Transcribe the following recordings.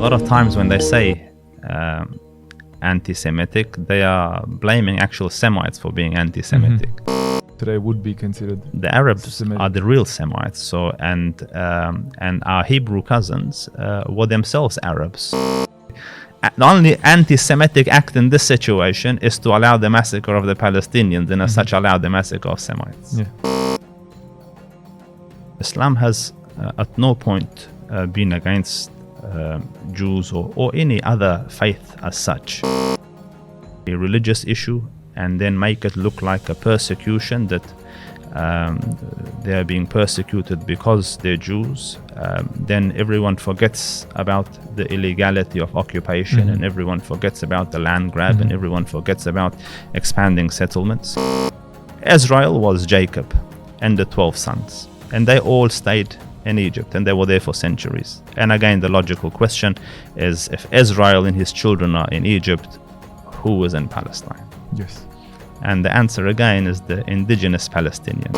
lot of times when they say anti-Semitic, they are blaming actual Semites for being anti-Semitic. Today would be considered The Arabs Semitic. are the real Semites. So and our Hebrew cousins were themselves Arabs. The only anti-Semitic act in this situation is to allow the massacre of the Palestinians, and as such allow the massacre of Semites. Yeah. Islam has at no point been against Jews or any other faith as such. A religious issue and then make it look like a persecution, that they are being persecuted because they're Jews. Then everyone forgets about the illegality of occupation, and everyone forgets about the land grab, and everyone forgets about expanding settlements. Israel was Jacob and the 12 sons, and they all stayed in Egypt, and they were there for centuries. And again, the logical question is, if Israel and his children are in Egypt, who is in Palestine? Yes. And the answer again is the indigenous Palestinians.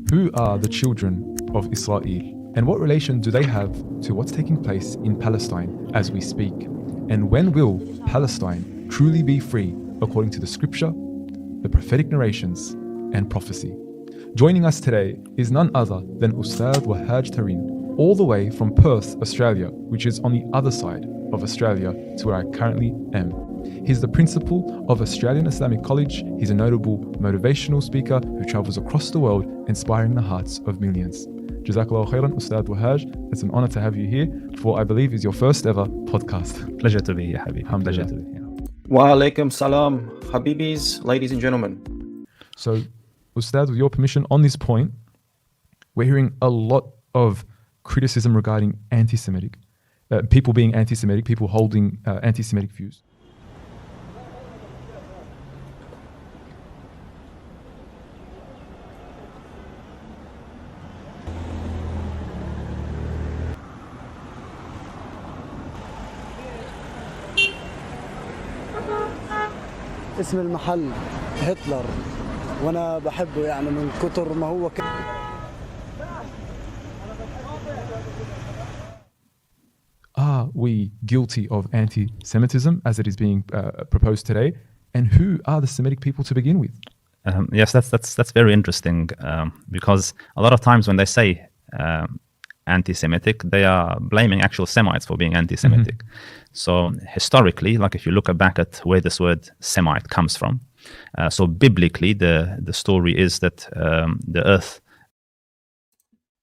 Who are the children of Israel, and what relation do they have to what's taking place in Palestine as we speak? And when will Palestine truly be free according to the scripture, the prophetic narrations, and prophecy? Joining us today is none other than Ustadh Wahaj Tarin, all the way from Perth, Australia, which is on the other side of Australia to where I currently am. He's the principal of Australian Islamic College. He's a notable motivational speaker who travels across the world, inspiring the hearts of millions. Jazakallah khairan, Ustadh Wahaj. It's an honor to have you here for, I believe, is your first ever podcast. Pleasure to be here, Habib. Pleasure to be here. Wa alaikum salam, Habibis, ladies and gentlemen. So, Ustadh, with your permission, on this point, we're hearing a lot of criticism regarding anti-Semitic, people being anti-Semitic, people holding anti-Semitic views. اسم المحل هتلر وانا بحبه يعني من كتر ما هو Are we guilty of anti-Semitism as it is being proposed today? And who are the Semitic people to begin with? Yes, that's very interesting, because a lot of times when they say anti-Semitic, they are blaming actual Semites for being anti-Semitic. So historically, like if you look back at where this word Semite comes from, so biblically the story is that the earth.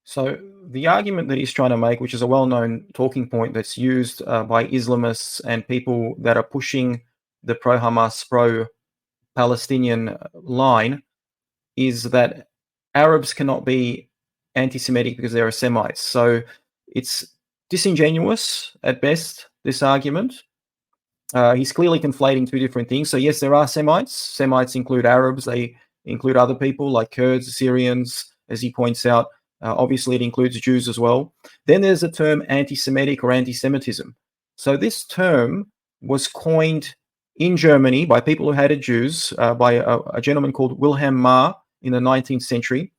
So the argument that he's trying to make, which is a well-known talking point that's used by Islamists and people that are pushing the pro-Hamas, pro-Palestinian line, is that Arabs cannot be anti-Semitic because they're Semites. So it's disingenuous at best, this argument. He's clearly conflating two different things. So yes, there are Semites. Semites include Arabs. They include other people like Kurds, Syrians, as he points out. Obviously, it includes Jews as well. Then there's the term anti-Semitic or anti-Semitism. So this term was coined in Germany by people who hated Jews, by a gentleman called Wilhelm Marr in the 19th century.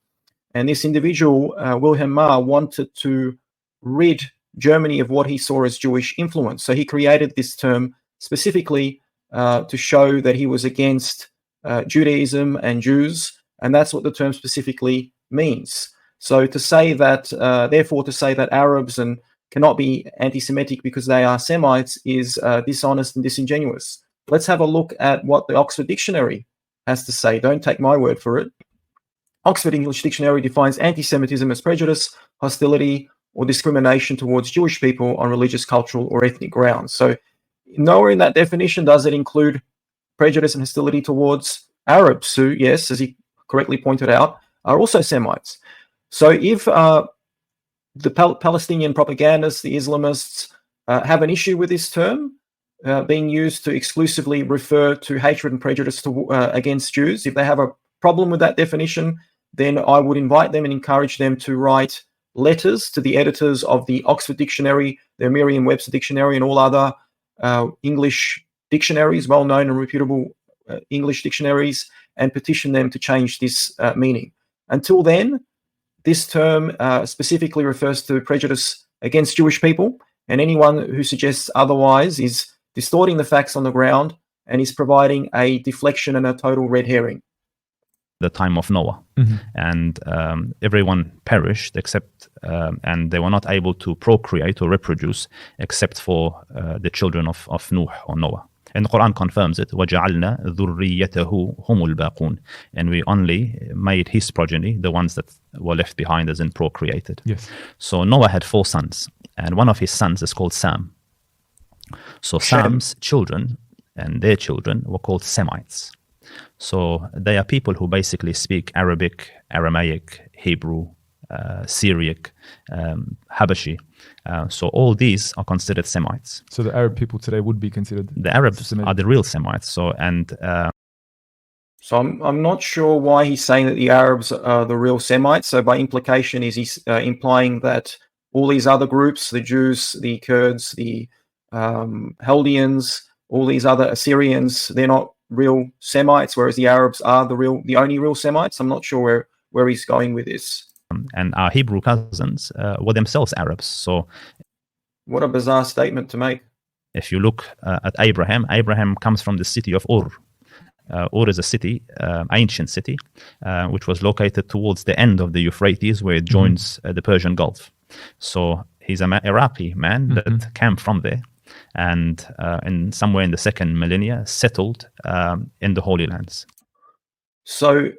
And this individual, Wilhelm Marr, wanted to rid Germany of what he saw as Jewish influence. So he created this term specifically to show that he was against Judaism and Jews, and that's what the term specifically means. So to say that, therefore, to say that Arabs cannot be anti-Semitic because they are Semites is dishonest and disingenuous. Let's have a look at what the Oxford Dictionary has to say. Don't take my word for it. Oxford English Dictionary defines anti-Semitism as prejudice, hostility, or discrimination towards Jewish people on religious, cultural, or ethnic grounds. So nowhere in that definition does it include prejudice and hostility towards Arabs, who, yes, as he correctly pointed out, are also Semites. So if the Palestinian propagandists, the Islamists, have an issue with this term being used to exclusively refer to hatred and prejudice against Jews, if they have a problem with that definition, then I would invite them and encourage them to write letters to the editors of the Oxford Dictionary, the Merriam-Webster Dictionary, and all other English dictionaries, well-known and reputable English dictionaries and petition them to change this meaning. Until then, this term specifically refers to prejudice against Jewish people, and anyone who suggests otherwise is distorting the facts on the ground and is providing a deflection and a total red herring. The time of Noah, and everyone perished except, and they were not able to procreate or reproduce except for the children of Nuh or Noah. And the Quran confirms it. وَجَعَلْنَا ذُرِّيَّتَهُ هُمُ الْبَاقُونَ. And we only made his progeny, the ones that were left behind as in procreated. Yes. So Noah had 4 sons, and one of his sons is called Sam. So Sam's children and their children were called Semites. So they are people who basically speak Arabic, Aramaic, Hebrew, Syriac, Habashi. So all these are considered Semites. So the Arab people today would be considered The Arabs Semitic. are the real Semites. So So I'm not sure why he's saying that the Arabs are the real Semites. So by implication, is he implying that all these other groups, the Jews, the Kurds, the Chaldeans, all these other Assyrians, they're not real Semites, whereas the Arabs are the only real Semites? I'm not sure where he's going with this. and our Hebrew cousins were themselves Arabs. So What a bizarre statement to make. if you look at Abraham comes from the city of Ur. Ur is a city, ancient city, which was located towards the end of the Euphrates, where it joins the Persian Gulf. So he's an Iraqi man that came from there, and in somewhere in the second millennia settled in the Holy Lands. So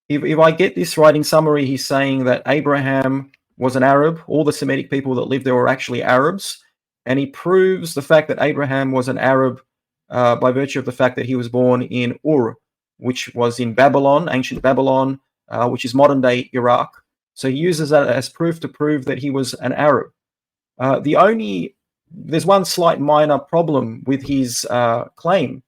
if I get this right, in summary, he's saying that Abraham was an Arab. All the Semitic people that lived there were actually Arabs. And he proves the fact that Abraham was an Arab by virtue of the fact that he was born in Ur, which was in Babylon, ancient Babylon, which is modern-day Iraq. So he uses that as proof to prove that he was an Arab. There's one slight minor problem with his claim.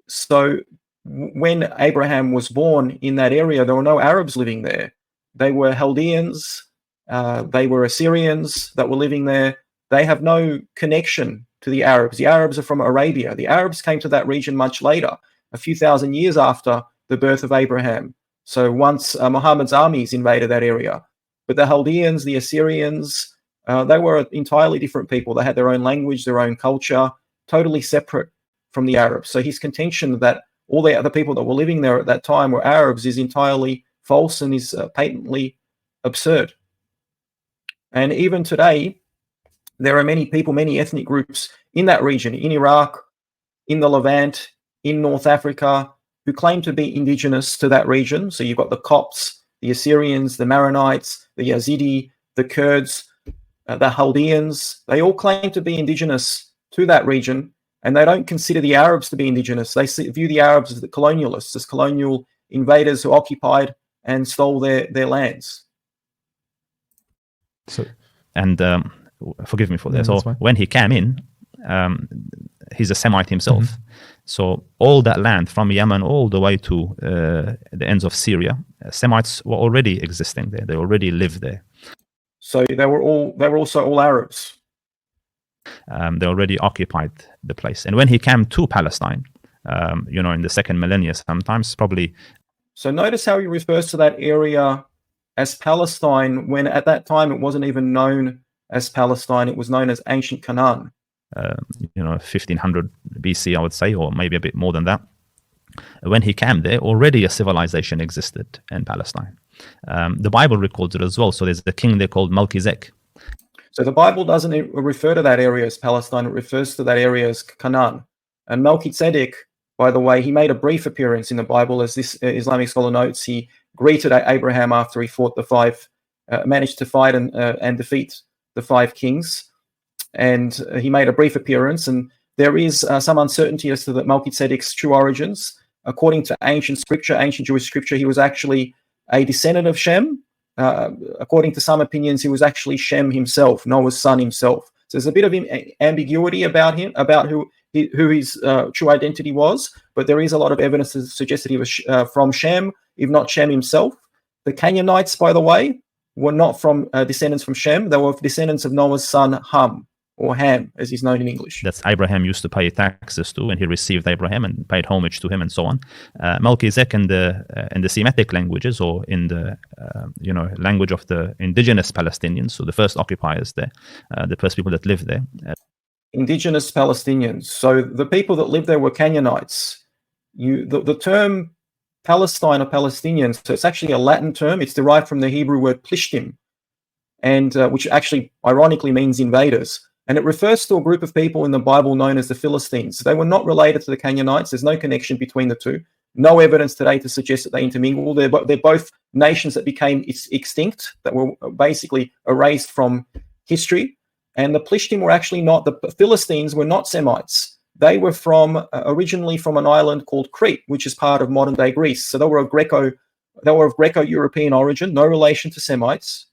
So when Abraham was born in that area, there were no Arabs living there. They were Chaldeans, they were Assyrians that were living there. They have no connection to the Arabs. The Arabs are from Arabia. The Arabs came to that region much later, a few thousand years after the birth of Abraham. So once Muhammad's armies invaded that area. But the Chaldeans, the Assyrians, they were entirely different people. They had their own language, their own culture, totally separate from the Arabs. So his contention that all the other people that were living there at that time were Arabs is entirely false and is patently absurd. And even today, there are many people, many ethnic groups in that region, in Iraq, in the Levant, in North Africa, who claim to be indigenous to that region. So you've got the Copts, the Assyrians, the Maronites, the Yazidi, the Kurds, the Chaldeans. They all claim to be indigenous to that region, and they don't consider the Arabs to be indigenous. They view the Arabs as the colonialists, as colonial invaders who occupied and stole their lands. So, And forgive me for this. that's So fine. when he came in, he's a Semite himself. So all that land from Yemen all the way to the ends of Syria, Semites were already existing there. They already lived there. So they were also all Arabs. They already occupied the place. And when he came to Palestine, in the second millennia, sometimes probably. So notice how he refers to that area as Palestine, when at that time it wasn't even known as Palestine. It was known as Ancient Canaan. 1500 BC, I would say, or maybe a bit more than that. When he came there, already a civilization existed in Palestine. The Bible records it as well. So there's the king there called Melchizedek. So the Bible doesn't refer to that area as Palestine. It refers to that area as Canaan. And Melchizedek, by the way, he made a brief appearance in the Bible. As this Islamic scholar notes, he greeted Abraham after he fought managed to fight and defeat the 5 kings. And he made a brief appearance. And there is some uncertainty as to Melchizedek's true origins. According to ancient Jewish scripture, he was actually a descendant of Shem. According to some opinions, he was actually Shem himself, Noah's son himself. So there's a bit of ambiguity about him, about who his true identity was. But there is a lot of evidence to suggest that he was from Shem, if not Shem himself. The Canaanites, by the way, were not from descendants from Shem. They were descendants of Noah's son Ham, or Ham, as he's known in English. That's Abraham used to pay taxes to, and he received Abraham and paid homage to him, and so on. Melchizedek in the Semitic languages, or in the language of the indigenous Palestinians, so the first occupiers there, the first people that lived there. Indigenous Palestinians. So the people that lived there were Canaanites. The term Palestine or Palestinians, so it's actually a Latin term. It's derived from the Hebrew word plishtim, and which actually ironically means invaders. And it refers to a group of people in the Bible known as the Philistines. They were not related to the Canaanites. There's no connection between the two. No evidence today to suggest that they intermingled. They're both nations that became extinct, that were basically erased from history. And the Plishtim were actually not, the Philistines were not Semites. They were originally from an island called Crete, which is part of modern-day Greece. So they were of Greco-European origin, no relation to Semites.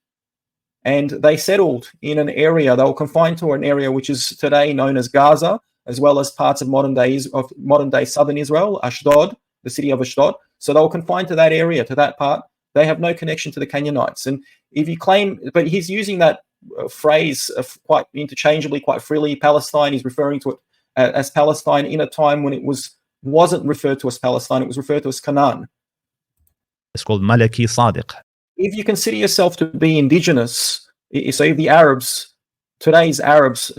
And they settled in an area, they were confined to an area which is today known as Gaza, as well as parts of modern-day southern Israel, Ashdod, the city of Ashdod. So they were confined to that area, to that part. They have no connection to the Canaanites. And if you claim, but he's using that phrase quite interchangeably, quite freely, Palestine, he's referring to it as Palestine in a time when it wasn't referred to as Palestine, it was referred to as Canaan. It's called Malaki Sadiq. If you consider yourself to be indigenous, so if the Arabs, today's Arabs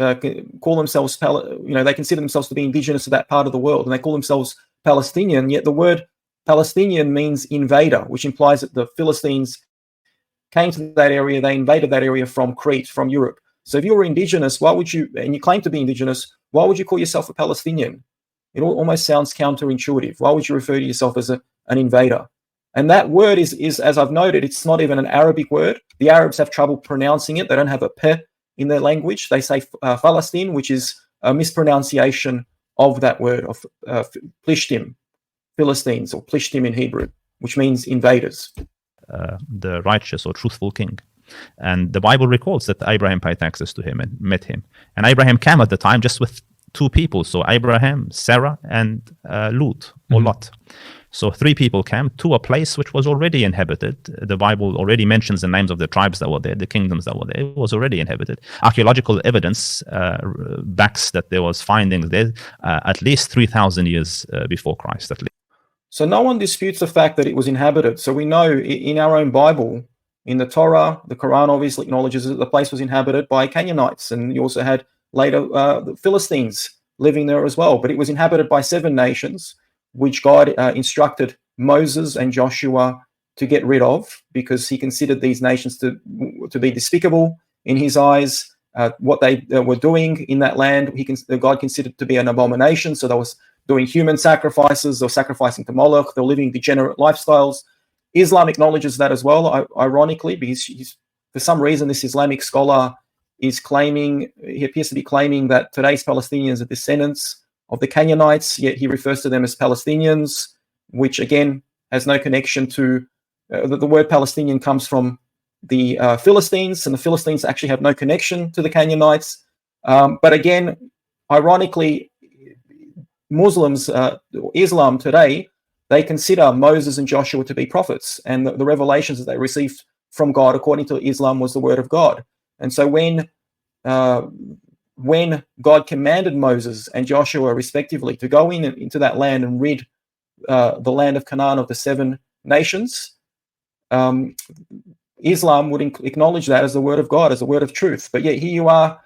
call themselves, they consider themselves to be indigenous to that part of the world, and they call themselves Palestinian, yet the word Palestinian means invader, which implies that the Philistines came to that area, they invaded that area from Crete, from Europe. So if you were indigenous, and you claim to be indigenous, why would you call yourself a Palestinian? It almost sounds counterintuitive. Why would you refer to yourself as an invader? And that word is, as I've noted, it's not even an Arabic word. The Arabs have trouble pronouncing it. They don't have a pe in their language. They say Palestine, which is a mispronunciation of that word, of Plishtim, Philistines, or Plishtim in Hebrew, which means invaders. The righteous or truthful king. And the Bible records that Abraham paid taxes to him and met him. And Abraham came at the time just with two people. So Abraham, Sarah, and Lot, or Lot. So three people came to a place which was already inhabited. The Bible already mentions the names of the tribes that were there, the kingdoms that were there. It was already inhabited. Archaeological evidence backs that there was findings there at least 3,000 years before Christ, at least. So no one disputes the fact that it was inhabited. So we know in our own Bible, in the Torah, the Quran obviously acknowledges that the place was inhabited by Canaanites, and you also had later the Philistines living there as well. But it was inhabited by 7 nations, which God instructed Moses and Joshua to get rid of, because he considered these nations to be despicable in his eyes. What they were doing in that land, God considered to be an abomination. So they was doing human sacrifices, or sacrificing to Moloch. They're living degenerate lifestyles. Islam acknowledges that as well, ironically, because for some reason this Islamic scholar is claiming, he appears to be claiming that today's Palestinians are descendants of the Canaanites, yet he refers to them as Palestinians, which again has no connection to, the word Palestinian comes from the Philistines, and the Philistines actually have no connection to the Canaanites. But again, ironically, Muslims, Islam today, they consider Moses and Joshua to be prophets, and the revelations that they received from God, according to Islam, was the word of God. And so when God commanded Moses and Joshua, respectively, to go into that land and rid the land of Canaan of the 7 nations, Islam would acknowledge that as the word of God, as the word of truth. But yet here you are,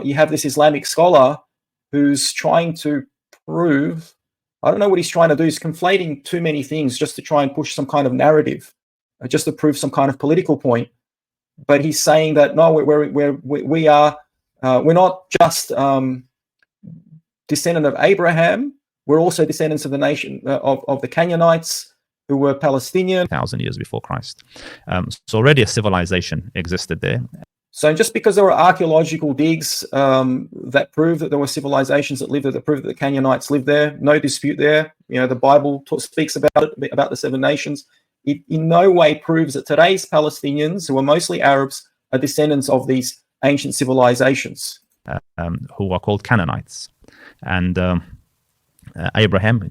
you have this Islamic scholar who's trying to prove, I don't know what he's trying to do. He's conflating too many things just to try and push some kind of narrative, just to prove some kind of political point. But he's saying that, no, we're not just descendant of Abraham. We're also descendants of the nation of the Canaanites, who were Palestinian. 1,000 years before Christ. So already a civilization existed there. So just because there were archaeological digs that prove that there were civilizations that lived there, that prove that the Canaanites lived there, no dispute there. The Bible speaks about it, about the 7 nations. It in no way proves that today's Palestinians, who are mostly Arabs, are descendants of these ancient civilizations. Who are called Canaanites. And Abraham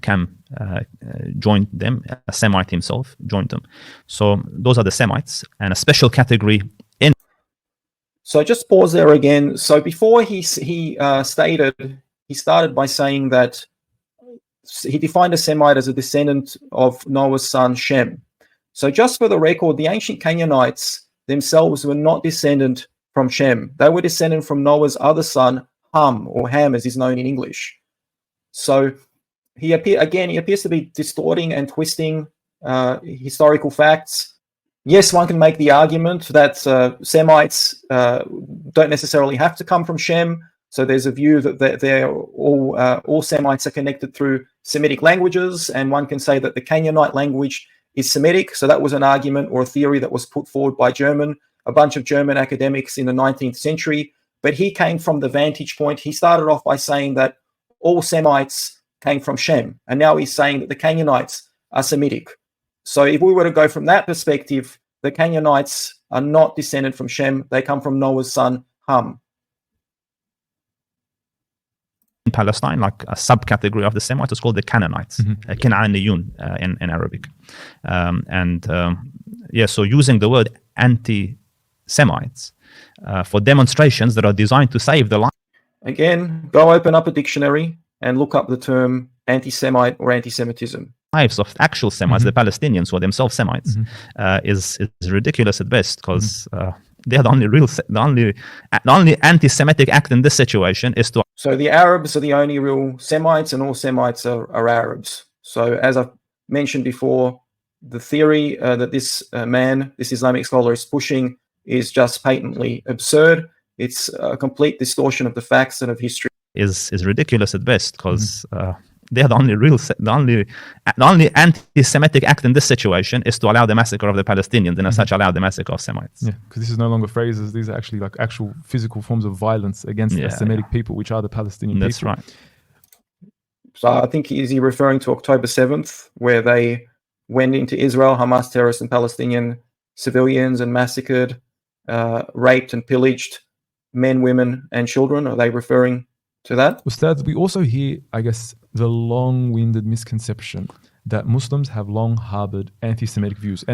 joined them, a Semite himself joined them. So those are the Semites, and a special category in. So just pause there again. So before he started by saying that he defined a Semite as a descendant of Noah's son Shem. So just for the record, the ancient Canaanites themselves were not descendant from Shem. They were descendant from Noah's other son, Ham, or Ham as is known in English. So he appears to be distorting and twisting historical facts. Yes, one can make the argument that Semites don't necessarily have to come from Shem. So there's a view that they're all Semites are connected through Semitic languages, and one can say that the Canaanite language is Semitic. So that was an argument or a theory that was put forward by a bunch of German academics in the 19th century. But he came from the vantage point. He started off by saying that all Semites came from Shem, and now he's saying that the Canaanites are Semitic. So if we were to go from that perspective, the Canaanites are not descended from Shem. They come from Noah's son, Ham. In Palestine, like a subcategory of the Semites, is called the Canaanites, Canaaniyun in Arabic. So using the word anti-Semites for demonstrations that are designed to save the life. Again, go open up a dictionary and look up the term anti-Semite or anti-Semitism. Lives of actual Semites, the Palestinians who are themselves Semites, is ridiculous at best, because they are the only anti-Semitic act in this situation is to. So the Arabs are the only real Semites, and all Semites are Arabs. So as I've mentioned before, the theory that this Islamic scholar is pushing is just patently absurd. It's a complete distortion of the facts and of history. Is ridiculous at best, because they are the only anti-Semitic act in this situation is to allow the massacre of the Palestinians, and as such allow the massacre of Semites. Yeah, because this is no longer phrases; these are actually like actual physical forms of violence against the Semitic people, which are the Palestinian people. That's right. So I think, is he referring to October 7th, where they went into Israel, Hamas terrorists and Palestinian civilians, and massacred, raped and pillaged men, women, and children? Are they referring to that? Ustadh, we also hear, I guess, the long-winded misconception that Muslims have long harbored anti-Semitic views.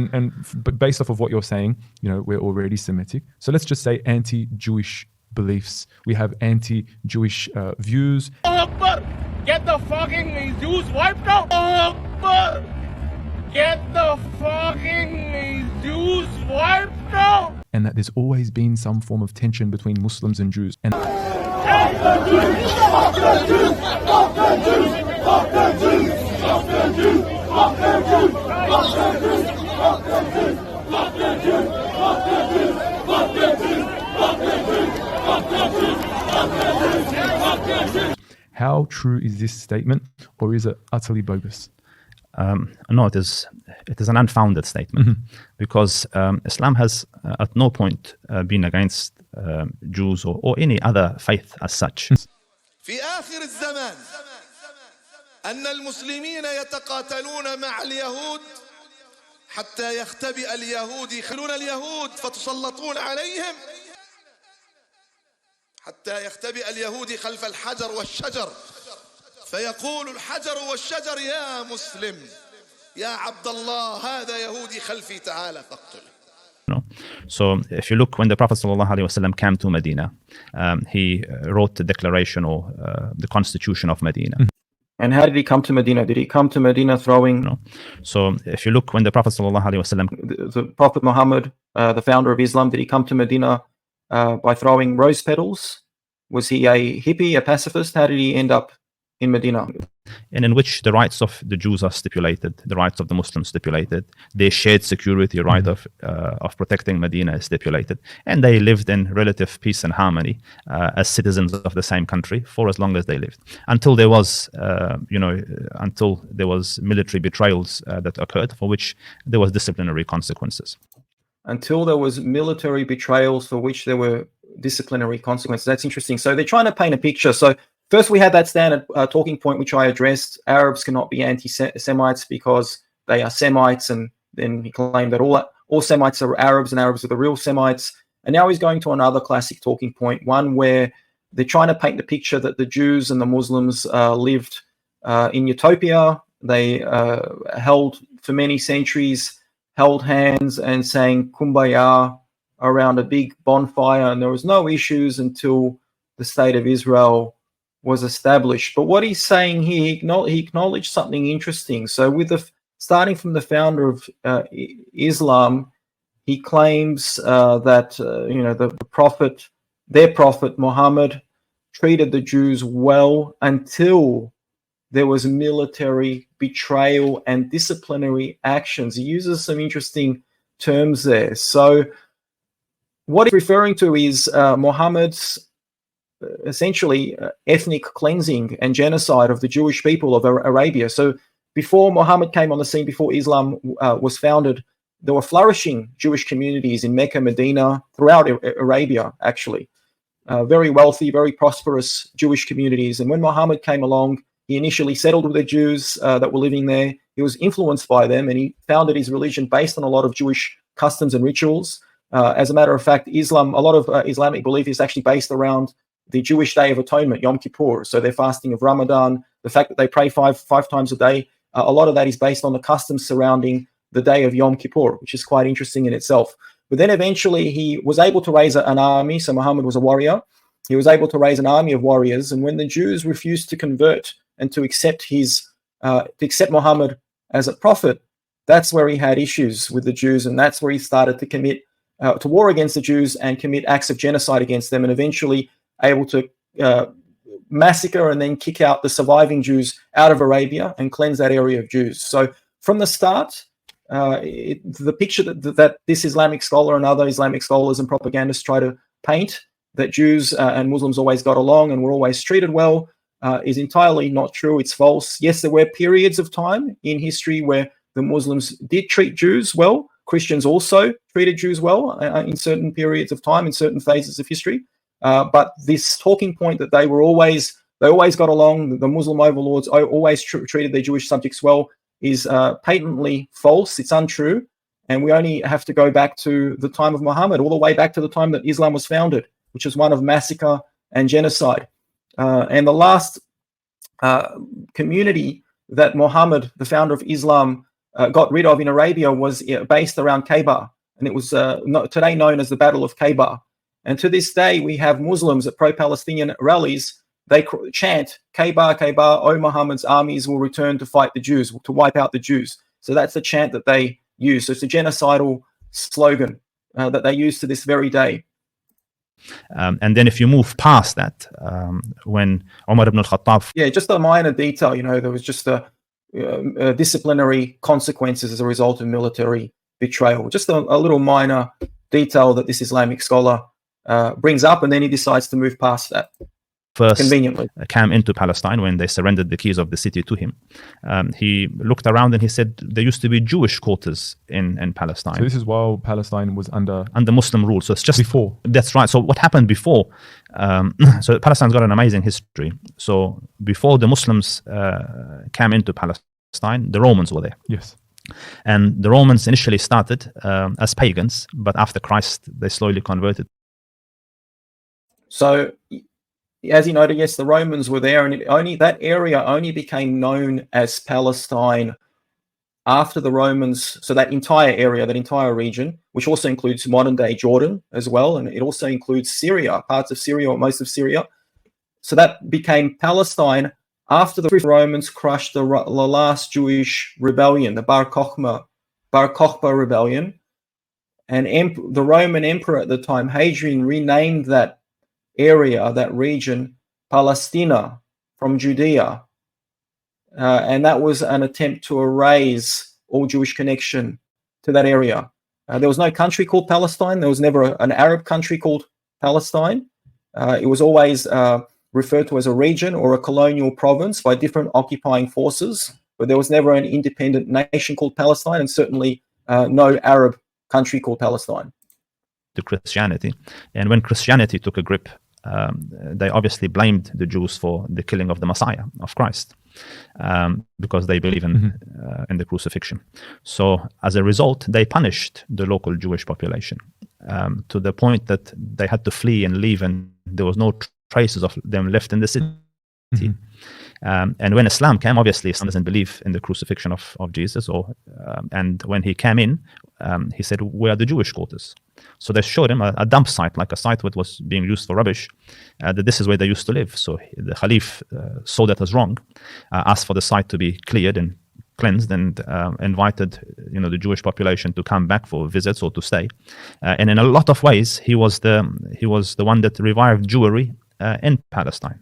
But based off of what you're saying, we're already Semitic. So let's just say anti-Jewish beliefs. We have anti-Jewish views. Get the fucking Jews wiped out! Get the fucking Jews wiped out! And that there's always been some form of tension between Muslims and Jews. And how true is this statement, or is it utterly bogus? No, it is an unfounded statement, because Islam has at no point been against Jews or any other faith as such. في آخر الزمان أن المسلمين يتقاتلون مع اليهود حتى يختبئ اليهود يخلون اليهود فتسلطون عليهم حتى يختبئ اليهود خلف الحجر والشجر فيقول الحجر والشجر يا مسلم يا عبد الله هذا يهودي خلفي تعال فاقتله. So if you look, when the Prophet ﷺ came to Medina, he wrote the declaration or the constitution of Medina. And how did he come to Medina? Did he come to Medina throwing? No. So if you look, when the Prophet ﷺ, the Prophet Muhammad, the founder of Islam, did he come to Medina by throwing rose petals? Was he a hippie, a pacifist? How did he end up in Medina? And in which the rights of the Jews are stipulated, the rights of the Muslims stipulated, their shared security right of protecting Medina is stipulated, and they lived in relative peace and harmony as citizens of the same country for as long as they lived, until there was military betrayals that occurred, for which there was disciplinary consequences. Until there was military betrayals for which there were disciplinary consequences. That's interesting. So they're trying to paint a picture. So first, we had that standard talking point, which I addressed. Arabs cannot be anti-Semites because they are Semites. And then he claimed that all Semites are Arabs and Arabs are the real Semites. And now he's going to another classic talking point, one where they're trying to paint the picture that the Jews and the Muslims lived in utopia. They held for many centuries, held hands and saying kumbaya around a big bonfire, and there was no issues until the state of Israel was established. But what he's saying here, he acknowledged something interesting. So with starting from the founder of Islam, he claims that their prophet Muhammad treated the Jews well until there was military betrayal and disciplinary actions. He uses some interesting terms there. So what he's referring to is Muhammad's essentially ethnic cleansing and genocide of the Jewish people of Arabia. So before Muhammad came on the scene, before Islam was founded, there were flourishing Jewish communities in Mecca, Medina, throughout Arabia, actually. Very wealthy, very prosperous Jewish communities. And when Muhammad came along, he initially settled with the Jews that were living there. He was influenced by them, and he founded his religion based on a lot of Jewish customs and rituals. As a matter of fact, Islam, a lot of Islamic belief is actually based around the Jewish Day of Atonement, Yom Kippur. So their fasting of Ramadan, the fact that they pray five times a day, a lot of that is based on the customs surrounding the day of Yom Kippur, which is quite interesting in itself. But then eventually he was able to raise an army. So Muhammad was a warrior. He was able to raise an army of warriors. And when the Jews refused to convert and to accept Muhammad as a prophet, that's where he had issues with the Jews. And that's where he started to commit to war against the Jews and commit acts of genocide against them, and eventually able to massacre and then kick out the surviving Jews out of Arabia and cleanse that area of Jews. So from the start, the picture that this Islamic scholar and other Islamic scholars and propagandists try to paint, that Jews and Muslims always got along and were always treated well, is entirely not true. It's false. Yes, there were periods of time in history where the Muslims did treat Jews well. Christians also treated Jews well in certain periods of time, in certain phases of history. But this talking point that they always got along, the Muslim overlords always treated their Jewish subjects well, is patently false. It's untrue. And we only have to go back to the time of Muhammad, all the way back to the time that Islam was founded, which is one of massacre and genocide. And the last community that Muhammad, the founder of Islam, got rid of in Arabia was based around Khaybar. And it was today known as the Battle of Khaybar. And to this day, we have Muslims at pro-Palestinian rallies. They chant, Khaybar, Khaybar, O Muhammad's armies will return to fight the Jews, to wipe out the Jews. So that's the chant that they use. So it's a genocidal slogan that they use to this very day. And then if you move past that, when Umar ibn al-Khattab... Yeah, just a minor detail, there was just disciplinary consequences as a result of military betrayal. Just a little minor detail that this Islamic scholar brings up, and then he decides to move past that. First Conveniently came into Palestine when they surrendered the keys of the city to him. He looked around and he said there used to be Jewish quarters in Palestine. So this is while Palestine was under Muslim rule. So it's just before. That's right. So what happened before? So Palestine's got an amazing history. So before the Muslims came into Palestine, the Romans were there. Yes. And the Romans initially started as pagans, but after Christ, they slowly converted. So, as you noted, yes, the Romans were there, and that area only became known as Palestine after the Romans. So that entire area, that entire region, which also includes modern-day Jordan as well, and it also includes Syria, parts of Syria or most of Syria. So that became Palestine after the Romans crushed the last Jewish rebellion, the Bar Kokhba rebellion, and the Roman emperor at the time, Hadrian, renamed that area, that region, Palestina, from Judea. And that was an attempt to erase all Jewish connection to that area. There was no country called Palestine. There was never an Arab country called Palestine. It was always referred to as a region or a colonial province by different occupying forces, but there was never an independent nation called Palestine, and certainly no Arab country called Palestine. To Christianity. And when Christianity took a grip, they obviously blamed the Jews for the killing of the Messiah, of Christ, because they believe in the crucifixion. So as a result, they punished the local Jewish population to the point that they had to flee and leave, and there was no traces of them left in the city. And when Islam came, obviously Islam doesn't believe in the crucifixion of Jesus, and when he came in, he said, where are the Jewish quarters? So they showed him a dump site, like a site that was being used for rubbish, that this is where they used to live. So the Khalif saw that as wrong, asked for the site to be cleared and cleansed, and invited the Jewish population to come back for visits or to stay. And in a lot of ways, he was the one that revived Jewry in Palestine.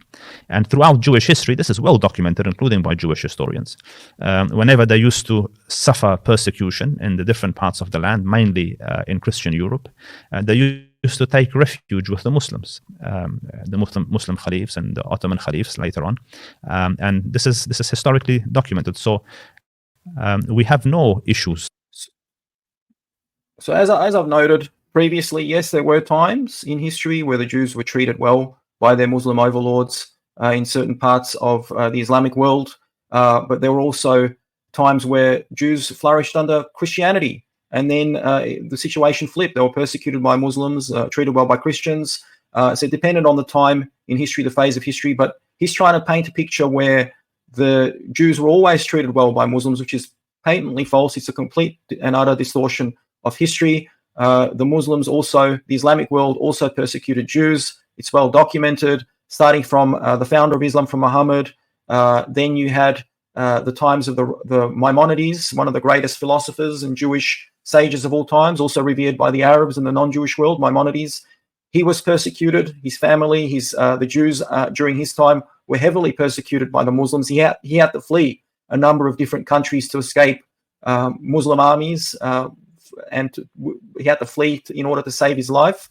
And throughout Jewish history, this is well documented, including by Jewish historians. Whenever they used to suffer persecution in the different parts of the land, mainly in Christian Europe, they used to take refuge with the Muslims, the Muslim Khalifs and the Ottoman Khalifs later on. And this is historically documented. So we have no issues. So as I've noted previously, yes, there were times in history where the Jews were treated well by their Muslim overlords in certain parts of the Islamic world, but there were also times where Jews flourished under Christianity, and then the situation flipped. They were persecuted by Muslims, treated well by Christians. So it depended on the time in history, the phase of history, but he's trying to paint a picture where the Jews were always treated well by Muslims, which is patently false. It's a complete and utter distortion of history. The Muslims also, the Islamic world also persecuted Jews. It's well documented, starting from the founder of Islam, from Muhammad. Then you had the times of the Maimonides, one of the greatest philosophers and Jewish sages of all times, also revered by the Arabs and the non-Jewish world. Maimonides, he was persecuted. His family, the Jews during his time were heavily persecuted by the Muslims. He had to flee a number of different countries to escape Muslim armies, and he had to flee in order to save his life.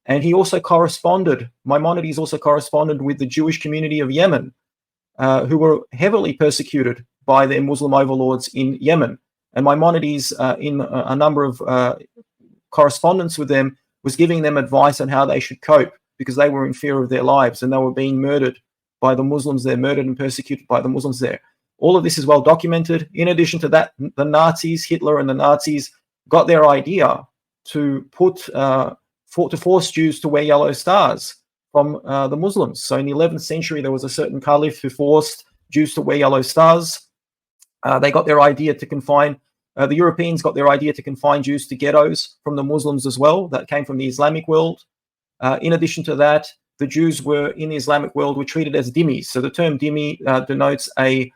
And he also Maimonides also corresponded with the Jewish community of Yemen, who were heavily persecuted by their Muslim overlords in Yemen. And Maimonides, in a number of correspondence with them, was giving them advice on how they should cope, because they were in fear of their lives and they were being murdered by the Muslims there, murdered and persecuted by the Muslims there. All of this is well documented. In addition to that, the Nazis, Hitler and the Nazis, got their idea to force Jews to wear yellow stars from the Muslims. So in the 11th century, there was a certain caliph who forced Jews to wear yellow stars. They got their idea to confine, the Europeans got their idea to confine Jews to ghettos from the Muslims as well. That came from the Islamic world. In addition to that, the Jews were in the Islamic world were treated as dhimmis. So the term dhimmi denotes a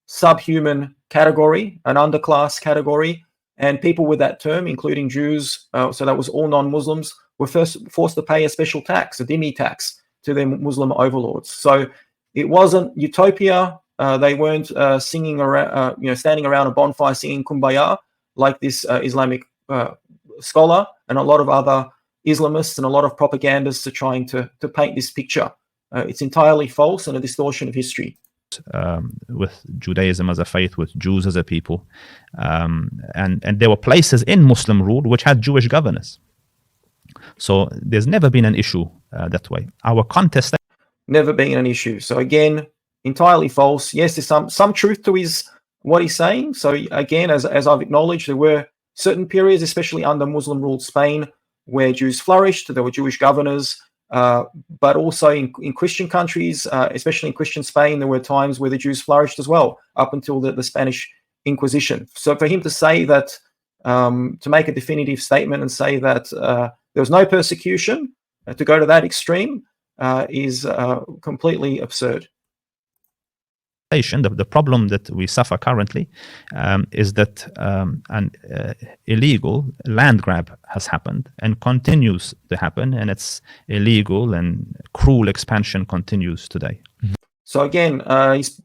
subhuman category, an underclass category, and people with that term, including Jews, so that was all non-Muslims, were first forced to pay a special tax, a dhimmi tax, to their Muslim overlords. So it wasn't utopia. They weren't singing around, standing around a bonfire singing Kumbaya like this Islamic scholar and a lot of other Islamists and a lot of propagandists are trying to paint this picture. It's entirely false and a distortion of history. With Judaism as a faith, with Jews as a people, and there were places in Muslim rule which had Jewish governors. So there's never been an issue that way. Our contest never been an issue. So again, entirely false. Yes, there's some truth to what he's saying. So again, as I've acknowledged, there were certain periods, especially under Muslim-ruled Spain, where Jews flourished. There were Jewish governors. But also in Christian countries, especially in Christian Spain, there were times where the Jews flourished as well, up until the Spanish Inquisition. So for him to say that, to make a definitive statement and say that there was no persecution, to go to that extreme, is completely absurd. The problem that we suffer currently is that an illegal land grab has happened and continues to happen, and it's illegal and cruel expansion continues today. So again, he's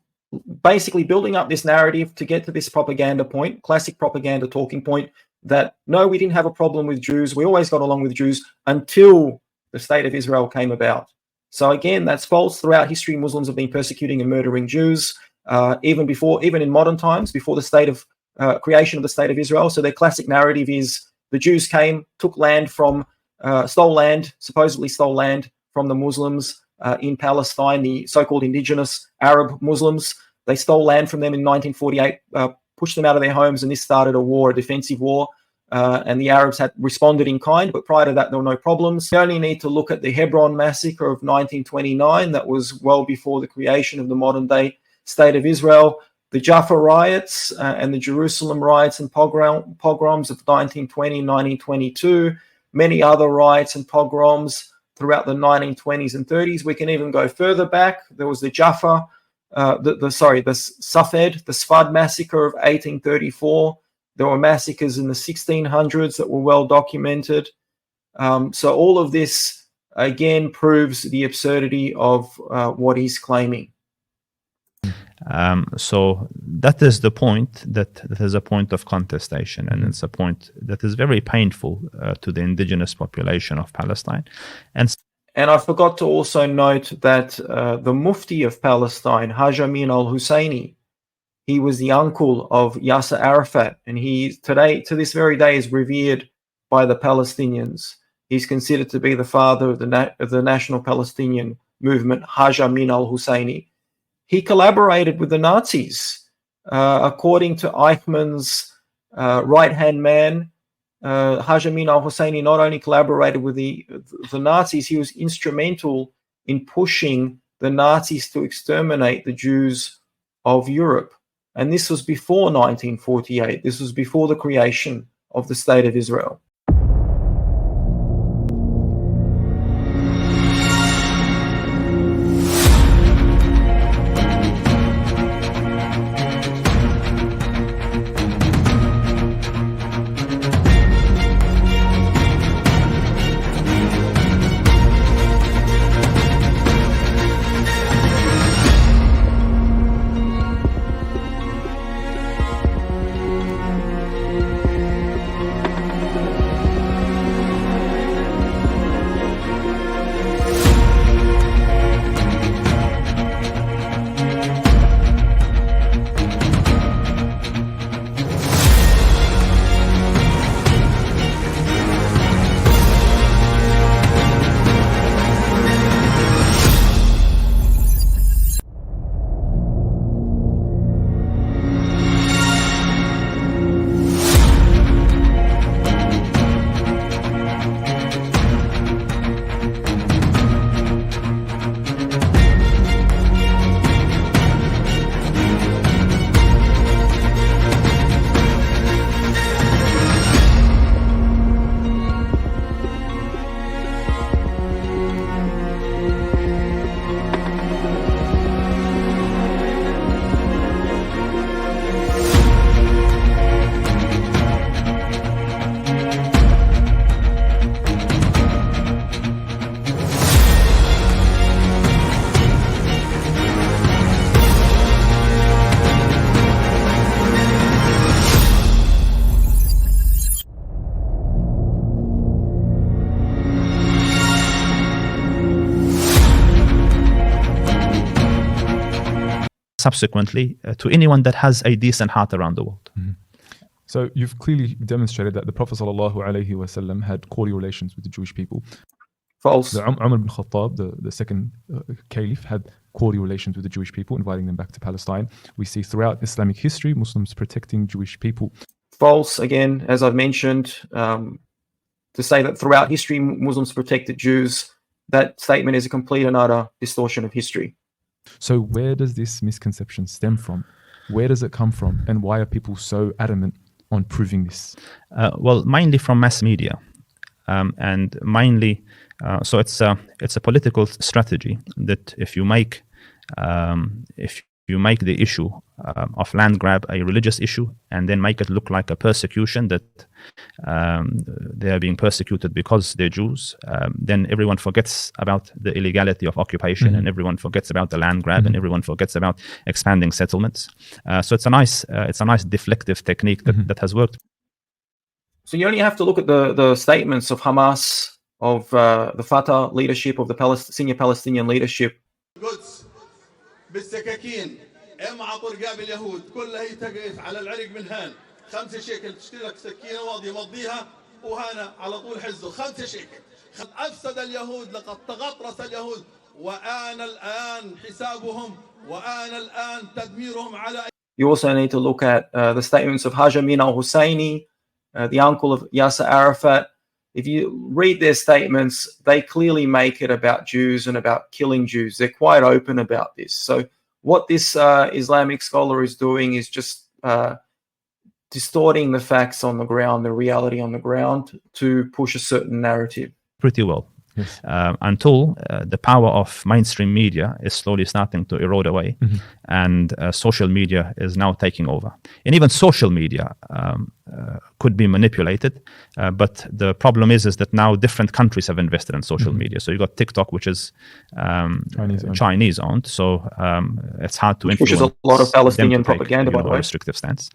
basically building up this narrative to get to this propaganda point, classic propaganda talking point, that no, we didn't have a problem with Jews. We always got along with Jews until the state of Israel came about. So again, that's false. Throughout history, Muslims have been persecuting and murdering Jews, even in modern times, before the creation of the state of Israel. So their classic narrative is the Jews came, took land from, supposedly stole land from the Muslims in Palestine, the so-called indigenous Arab Muslims. They stole land from them in 1948, pushed them out of their homes, and this started a war, a defensive war and the Arabs had responded in kind, but prior to that, there were no problems. We only need to look at the Hebron massacre of 1929. That was well before the creation of the modern-day State of Israel. The Jaffa riots and the Jerusalem riots and pogroms of 1920 and 1922. Many other riots and pogroms throughout the 1920s and 30s. We can even go further back. There was the Jaffa, the Safed, the Sfad massacre of 1834. There were massacres in the 1600s that were well documented. So all of this, again, proves the absurdity of what he's claiming. So that is the point, that is a point of contestation, and it's a point that is very painful to the indigenous population of Palestine. And I forgot to also note that the Mufti of Palestine, Haj Amin al-Husseini, he was the uncle of Yasser Arafat, and he today, to this very day, is revered by the Palestinians. He's considered to be the father of the National Palestinian Movement, Haj Amin al-Husseini. He collaborated with the Nazis. According to Eichmann's right-hand man, Haj Amin al-Husseini not only collaborated with the Nazis, he was instrumental in pushing the Nazis to exterminate the Jews of Europe. And this was before 1948. This was before the creation of the State of Israel. subsequently to anyone that has a decent heart around the world. Mm-hmm. So you've clearly demonstrated that the Prophet ﷺ had cordial relations with the Jewish people. False. Umar ibn Khattab, the second caliph, had cordial relations with the Jewish people, inviting them back to Palestine. We see throughout Islamic history, Muslims protecting Jewish people. False, again, as I've mentioned, to say that throughout history Muslims protected Jews, that statement is a complete and utter distortion of history. So where does this misconception stem from? Where does it come from? And why are people so adamant on proving this? Well, mainly from mass media, and mainly, so it's a political strategy that if you make the issue of land grab a religious issue and then make it look like a persecution, that they are being persecuted because they're Jews, then everyone forgets about the illegality of occupation, Mm-hmm. and everyone forgets about the land grab, Mm-hmm. and everyone forgets about expanding settlements. So it's a nice deflective technique that, Mm-hmm. that has worked. So you only have to look at the statements of Hamas, of the Fatah leadership, of the senior Palestinian leadership. القدس بالسكاكين عطوا رقاب اليهود كلها هي تقف على العرق من هان 5 شيكل تشتري لك سكينه واضيه مضيها وهنا على طول حزه 5 شيكل افسد اليهود لقد تغطرس اليهود وآن الآن حسابهم وآن الآن تدميرهم على. You also need to look at the statements of Haj Amin al-Husseini, the uncle of Yasser Arafat. If you read their statements, they clearly make it about Jews and about killing Jews. They're quite open about this. So what this Islamic scholar is doing is just distorting the facts on the ground, the reality on the ground, to push a certain narrative. Pretty well. Yes. Until the power of mainstream media is slowly starting to erode away, and social media is now taking over. And even social media could be manipulated, but the problem is that now different countries have invested in social media. So you got TikTok, which is Chinese owned, so it's hard to influence. Which is a lot of Palestinian take, propaganda, by the a way. restrictive stance.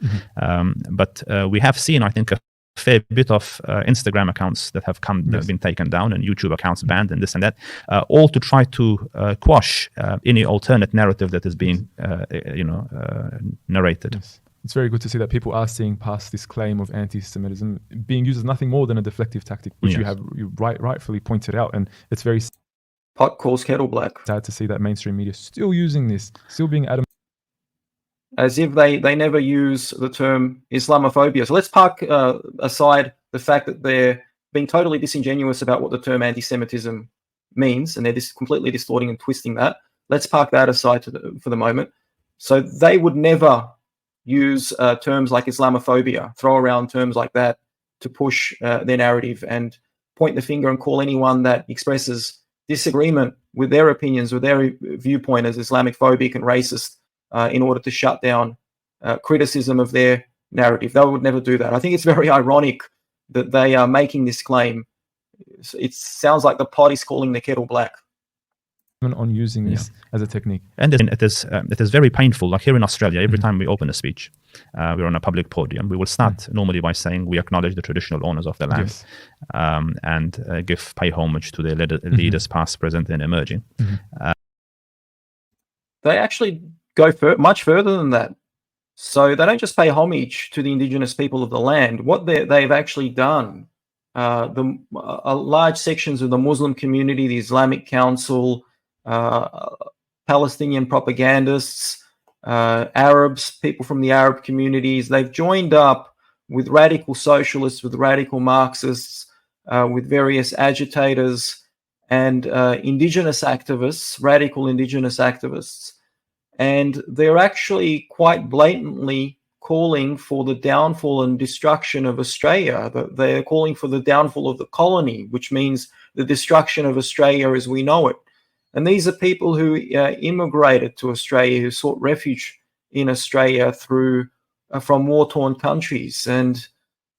But we have seen, I think, a fair bit of Instagram accounts that have been taken down, and YouTube accounts banned, and this and that, all to try to quash any alternate narrative that is being, narrated. Yes. It's very good to see that people are seeing past this claim of anti-Semitism being used as nothing more than a deflective tactic, which you rightfully pointed out, and it's very Pot calls kettle black. sad to see that mainstream media still using this, still being adamant. As if they never use the term Islamophobia. So let's park aside the fact that they're being totally disingenuous about what the term anti-Semitism means, and they're completely distorting and twisting that. Let's park that aside for the moment. So they would never use terms like Islamophobia, throw around terms like that to push their narrative and point the finger and call anyone that expresses disagreement with their opinions, with their viewpoint as Islamophobic and racist, in order to shut down criticism of their narrative. They would never do that. I think it's very ironic that they are making this claim. It sounds like the pot is calling the kettle black. On using this as a technique. And it is very painful. Like here in Australia, every time we open a speech, we're on a public podium, we will start normally by saying we acknowledge the traditional owners of the land, and pay homage to their leaders past, present, and emerging. They actually go much further than that. So they don't just pay homage to the indigenous people of the land. What they've actually done, large sections of the Muslim community, the Islamic Council, Palestinian propagandists, Arabs, people from the Arab communities, they've joined up with radical socialists, with radical Marxists, with various agitators and indigenous activists, radical indigenous activists. And they're actually quite blatantly calling for the downfall and destruction of Australia. They're calling for the downfall of the colony, which means the destruction of Australia as we know it. And these are people who immigrated to Australia, who sought refuge in Australia from war-torn countries. And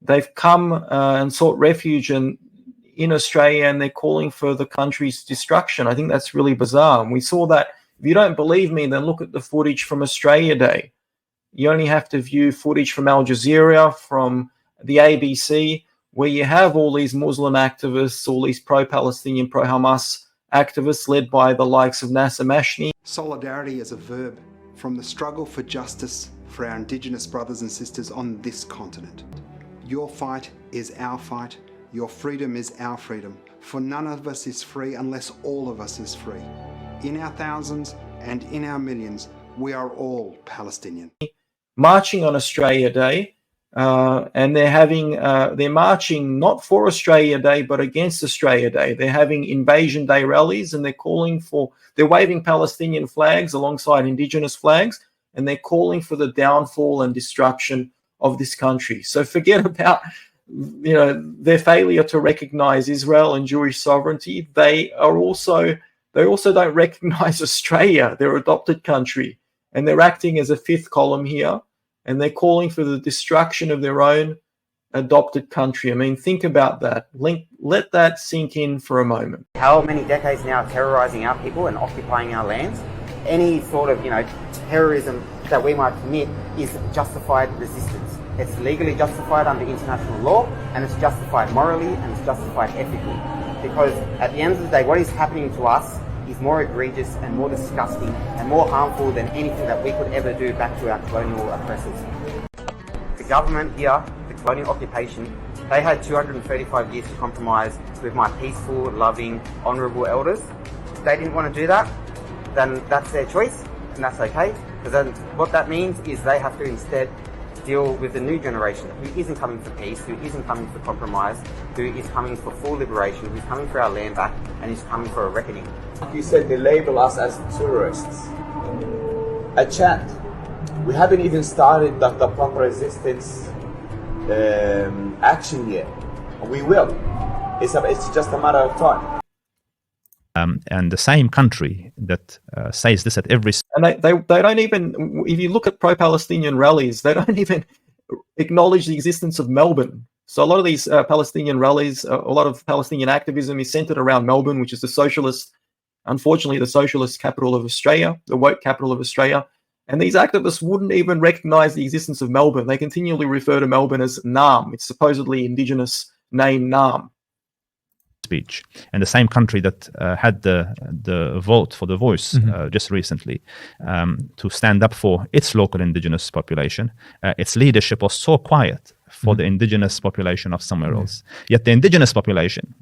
they've come and sought refuge in Australia, and they're calling for the country's destruction. I think that's really bizarre. And we saw that. If you don't believe me, then look at the footage from Australia Day. You only have to view footage from Al Jazeera, from the ABC, where you have all these Muslim activists, all these pro-Palestinian, pro-Hamas activists led by the likes of Nasser Mashni. Solidarity is a verb from the struggle for justice for our Indigenous brothers and sisters on this continent. Your fight is our fight. Your freedom is our freedom. For none of us is free unless all of us is free. In our thousands and in our millions, we are all Palestinian. Marching on Australia Day, and they're marching not for Australia Day, but against Australia Day. They're having Invasion Day rallies, and they're waving Palestinian flags alongside Indigenous flags, and they're calling for the downfall and destruction of this country. So forget about their failure to recognize Israel and Jewish sovereignty. They also don't recognize Australia, their adopted country, and they're acting as a fifth column here, and they're calling for the destruction of their own adopted country. I mean, think about that. Let that sink in for a moment. How many decades now terrorizing our people and occupying our lands? Any sort of, terrorism that we might commit is justified resistance. It's legally justified under international law, and it's justified morally, and it's justified ethically. Because at the end of the day, what is happening to us is more egregious and more disgusting and more harmful than anything that we could ever do back to our colonial oppressors. The government here, the colonial occupation, they had 235 years to compromise with my peaceful, loving, honourable elders. If they didn't want to do that, then that's their choice, and that's okay. Because then what that means is they have to instead deal with the new generation who isn't coming for peace, who isn't coming for compromise, who is coming for full liberation, who's coming for our land back, and is coming for a reckoning. You said they label us as terrorists. A chant. We haven't even started the proper resistance action yet. We will. It's just a matter of time. And the same country that says this at every... And they don't even, if you look at pro-Palestinian rallies, they don't even acknowledge the existence of Melbourne. So a lot of these Palestinian rallies, a lot of Palestinian activism is centered around Melbourne, which is unfortunately, the socialist capital of Australia, the woke capital of Australia. And these activists wouldn't even recognize the existence of Melbourne. They continually refer to Melbourne as Naarm. It's supposedly indigenous name Naarm. Speech. And the same country that had the vote for the voice just recently to stand up for its local indigenous population, its leadership was so quiet for the indigenous population of somewhere else. Yet the indigenous population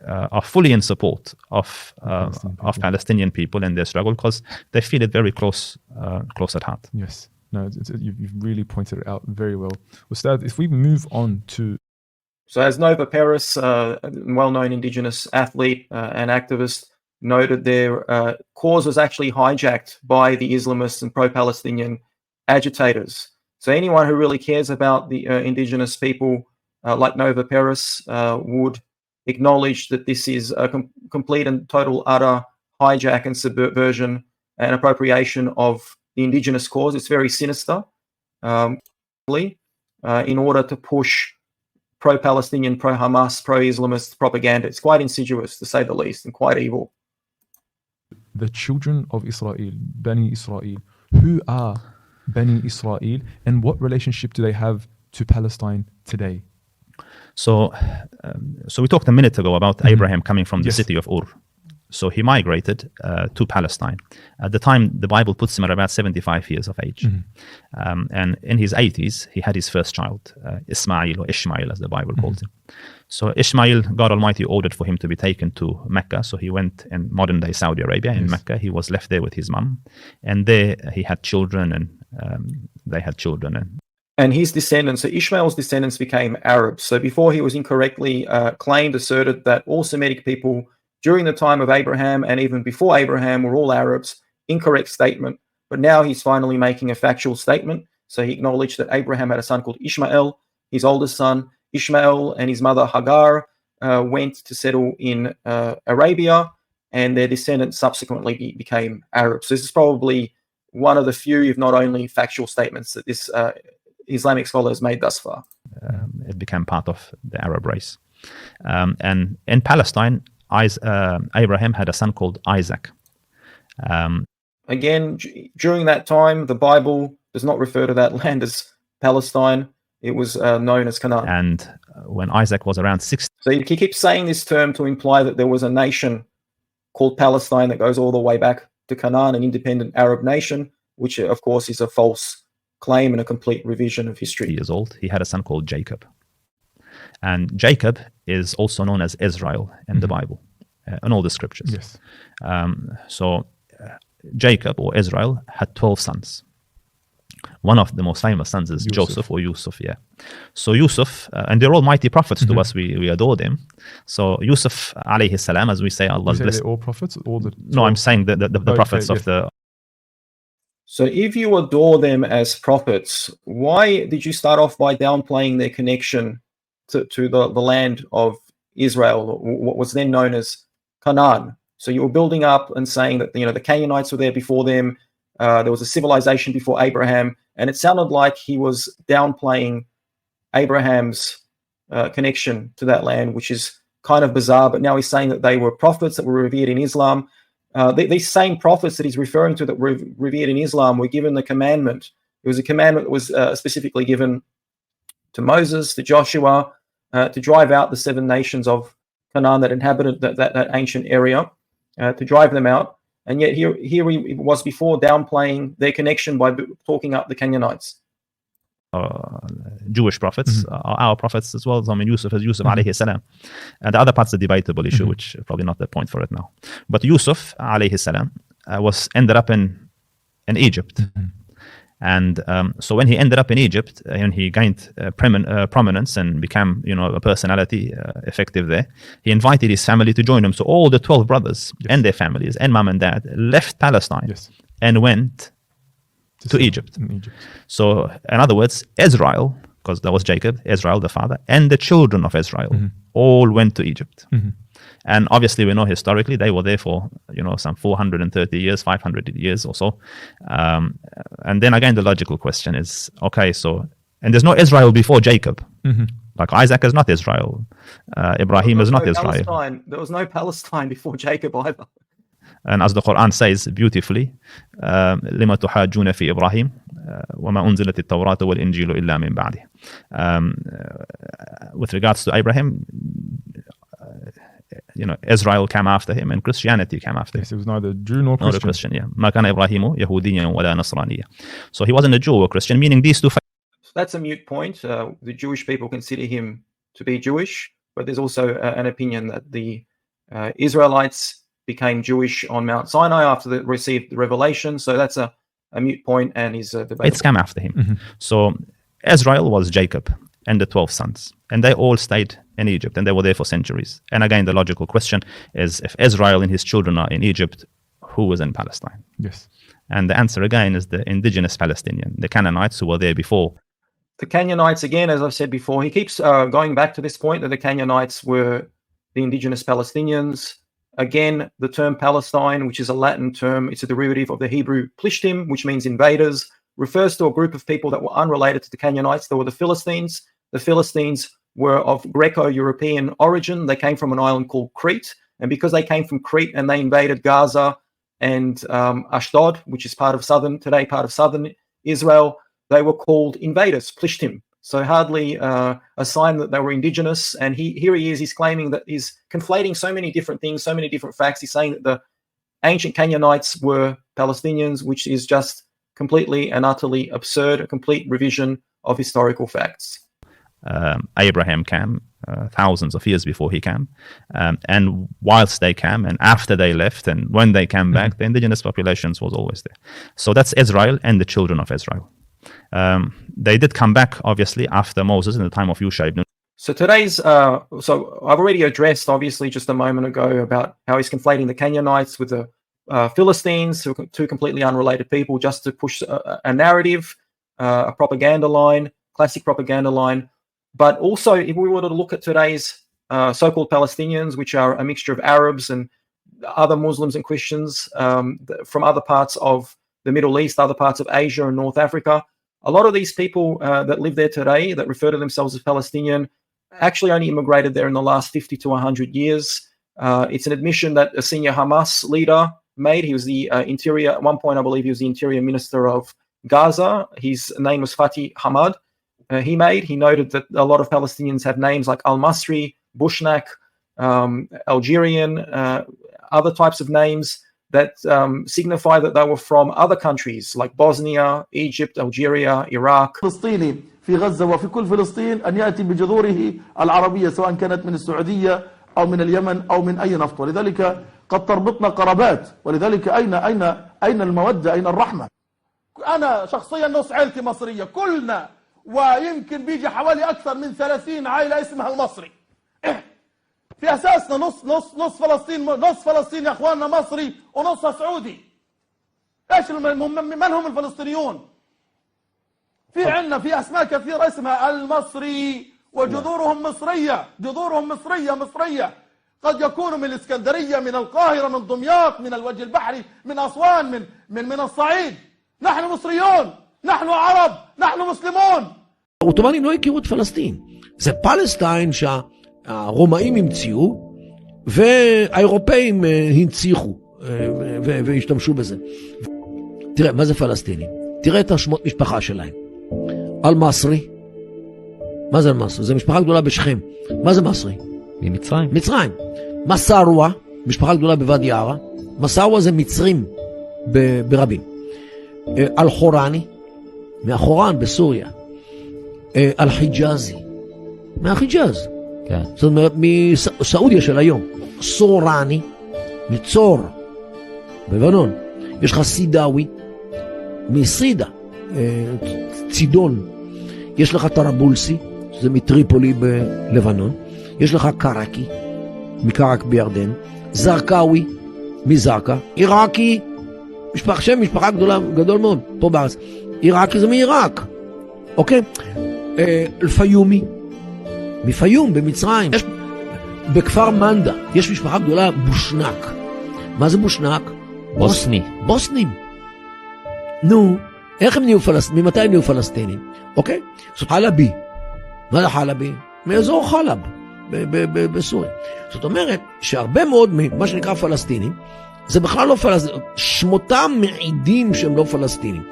are fully in support of Palestinian people in their struggle because they feel it very close at heart. Yes. No, you've really pointed it out very well. Ustadh, if we move on to... So as Nova Peris, a well-known indigenous athlete and activist, noted, their cause was actually hijacked by the Islamists and pro-Palestinian agitators. So anyone who really cares about the indigenous people, like Nova Peris, would acknowledge that this is a complete and total utter hijack and subversion and appropriation of the indigenous cause. It's very sinister, in order to push pro-Palestinian, pro-Hamas, pro-Islamist propaganda. It's quite insidious, to say the least, and quite evil. The children of Israel, Bani Israel, who are Bani Israel, and what relationship do they have to Palestine today? So we talked a minute ago about Abraham coming from the city of Ur. So he migrated to Palestine. At the time, the Bible puts him at about 75 years of age. And in his 80s, he had his first child, Ismail, or Ishmael, as the Bible calls him. So Ishmael, God Almighty ordered for him to be taken to Mecca. So he went in modern-day Saudi Arabia, in Mecca. He was left there with his mum. And there he had children, and they had children. And his descendants, so Ishmael's descendants, became Arabs. So before he was incorrectly asserted that all Semitic people during the time of Abraham and even before Abraham were all Arabs. Incorrect statement. But now he's finally making a factual statement. So he acknowledged that Abraham had a son called Ishmael. His oldest son, Ishmael, and his mother Hagar went to settle in Arabia, and their descendants subsequently became Arabs. So this is probably one of the few, if not only, factual statements that this Islamic scholar has made thus far. It became part of the Arab race. And in Palestine, Abraham had a son called Isaac. Again, during that time, the Bible does not refer to that land as Palestine. It was known as Canaan. And when Isaac was around 6... So he keeps saying this term to imply that there was a nation called Palestine that goes all the way back to Canaan, an independent Arab nation, which of course is a false claim and a complete revision of history. Years old, he had a son called Jacob. And Jacob is also known as Israel in the Bible, in all the scriptures. Yes. So Jacob, or Israel, had 12 sons. One of the most famous sons is Joseph or Yusuf, yeah. So Yusuf, and they're all mighty prophets to us, we adore them. So Yusuf, alayhi salam, as we say, Allah's blessed. They're all prophets? No, I'm saying the prophets of the... So if you adore them as prophets, why did you start off by downplaying their connection to the land of Israel, what was then known as Canaan? So you were building up and saying that the Canaanites were there before them. There was a civilization before Abraham, and it sounded like he was downplaying Abraham's connection to that land, which is kind of bizarre. But now he's saying that they were prophets that were revered in Islam. These same prophets that he's referring to that were revered in Islam were given the commandment. It was a commandment that was specifically given to Moses, to Joshua, to drive out the 7 nations of Canaan that inhabited that ancient area, to drive them out. And yet here he was before downplaying their connection by talking up the Canaanites. Jewish prophets are our prophets as well. I mean, Yusuf is Yusuf alayhi salam. And the other part's a debatable issue, which is probably not the point for it now. But Yusuf alayhi salam ended up in Egypt. And so when he ended up in Egypt and he gained prominence and became, a personality effective there, he invited his family to join him. So all the 12 brothers and their families and mom and dad left Palestine and went to Egypt. So in other words, Israel, because that was Jacob, Israel the father, and the children of Israel all went to Egypt. And obviously we know historically they were there for, some 430 years, 500 years or so. And then again, the logical question is, okay, so, and there's no Israel before Jacob. Like Isaac is not Israel. Ibrahim is not Israel. Palestine. There was no Palestine before Jacob either. And as the Quran says beautifully, لما تحاجون في إبراهيم وما أنزلت التوراة والإنجيل إلا من بعده. With regards to Abraham, Israel came after him and Christianity came after him. Yes, it was neither Jew nor Christian. Not a Christian, yeah. ما كان إبراهيم يهوديا ولا نصرانيا. So he wasn't a Jew or Christian, meaning these two. That's a moot point. The Jewish people consider him to be Jewish, but there's also an opinion that the Israelites became Jewish on Mount Sinai after they received the revelation. So that's a moot point and is debatable. It's come after him. So Israel was Jacob and the 12 sons, and they all stayed in Egypt, and they were there for centuries. And again, the logical question is, if Israel and his children are in Egypt, who was in Palestine? Yes. And the answer again is the indigenous Palestinian, the Canaanites who were there before. The Canaanites, again, as I've said before, he keeps going back to this point that the Canaanites were the indigenous Palestinians. Again, the term Palestine, which is a Latin term, it's a derivative of the Hebrew plishtim, which means invaders, refers to a group of people that were unrelated to the Canaanites. They were the Philistines. The Philistines were of Greco-European origin. They came from an island called Crete. And because they came from Crete and they invaded Gaza and Ashdod, which is part of southern Israel, they were called invaders, plishtim. So hardly a sign that they were indigenous. And here he is, he's claiming that he's conflating so many different things, so many different facts. He's saying that the ancient Canaanites were Palestinians, which is just completely and utterly absurd, a complete revision of historical facts. Abraham came thousands of years before he came, and whilst they came and after they left and when they came back, the indigenous populations was always there. So that's Israel and the children of Israel. They did come back obviously after Moses in the time of Yusha ibn. So today's so I've already addressed obviously just a moment ago about how he's conflating the Canaanites with the Philistines, who are two completely unrelated people, just to push a narrative, a propaganda line, classic propaganda line. But also, if we were to look at today's so-called Palestinians, which are a mixture of Arabs and other Muslims and Christians from other parts of the Middle East, other parts of Asia and North Africa, a lot of these people that live there today, that refer to themselves as Palestinian, actually only immigrated there in the last 50 to 100 years. It's an admission that a senior Hamas leader made. He was the interior, at one point I believe he was the interior minister of Gaza. His name was Fatih Hamad. He noted that a lot of Palestinians have names like Al-Masri, Bushnak, Algerian, other types of names that signify that they were from other countries like Bosnia, Egypt, Algeria, Iraq. فلسطيني في غزة وفي كل فلسطين أن يأتي بجذوره العربية سواء كانت من السعودية أو من اليمن أو من أي نفط، ولذلك قد تربطنا قرابات، ولذلك أين المودة، أين الرحمة؟ أنا شخصيا نص عائلتي مصرية كلنا، ويمكن بيجي حوالي أكثر من 30 عائلة اسمها المصري. في أساسنا نص فلسطين يا أخواننا مصري ونصها سعودي. إيش من هم الفلسطينيون؟ في عندنا في أسماء كثيرة اسمها المصري وجذورهم مصرية، مصرية. قد يكونوا من الإسكندرية، من القاهرة، من دمياط، من الوجه البحري، من أسوان، من الصعيد. نحن مصريون، نحن عرب، نحن مسلمون. העות'מאנים לא הכירו את פלסטין. זה פלסטיין שהרומאים המציאו והאירופאים הנציחו והשתמשו בזה. תראה, מה זה פלסטינים? תראה את השמות משפחה שלהם. אל-מסרי. מה זה אל-מסרי? זה משפחה גדולה בשכם. מה זה מסרי? ממצרים. מצרים. מסרווה, משפחה גדולה בוואדי ערה. מסרווה זה מצרים ברבים. אל-חורני, מהחורן בסוריה. אל-חיג'אזי, מהחיג'אז. כן. זאת אומרת, מסעודיה של היום. סורני, מצור, בלבנון. יש לך סידאווי, מסידה, צידון, יש לך טרבולסי, שזה מטריפולי בלבנון, יש לך קרקי, מקרק בירדן, זרקאווי, מזרקה, עיראקי, משפחה גדול מאוד, פה בארץ, עיראקי זה מעיראק, אוקיי? אלפיומי, מפיום במצרים, יש, בכפר מנדה, יש משפחה גדולה, בושנק. מה זה בושנק? בוסנים. נו, איך הם נהיו פלסטינים? ממתי הם נהיו פלסטינים? אוקיי? זאת חלבי. מה זה חלבי? מאזור חלב, בסוריה. זאת אומרת, שהרבה מאוד ממה שנקרא פלסטינים, זה בכלל לא פלסטינים. שמותם מעידים שהם לא פלסטינים.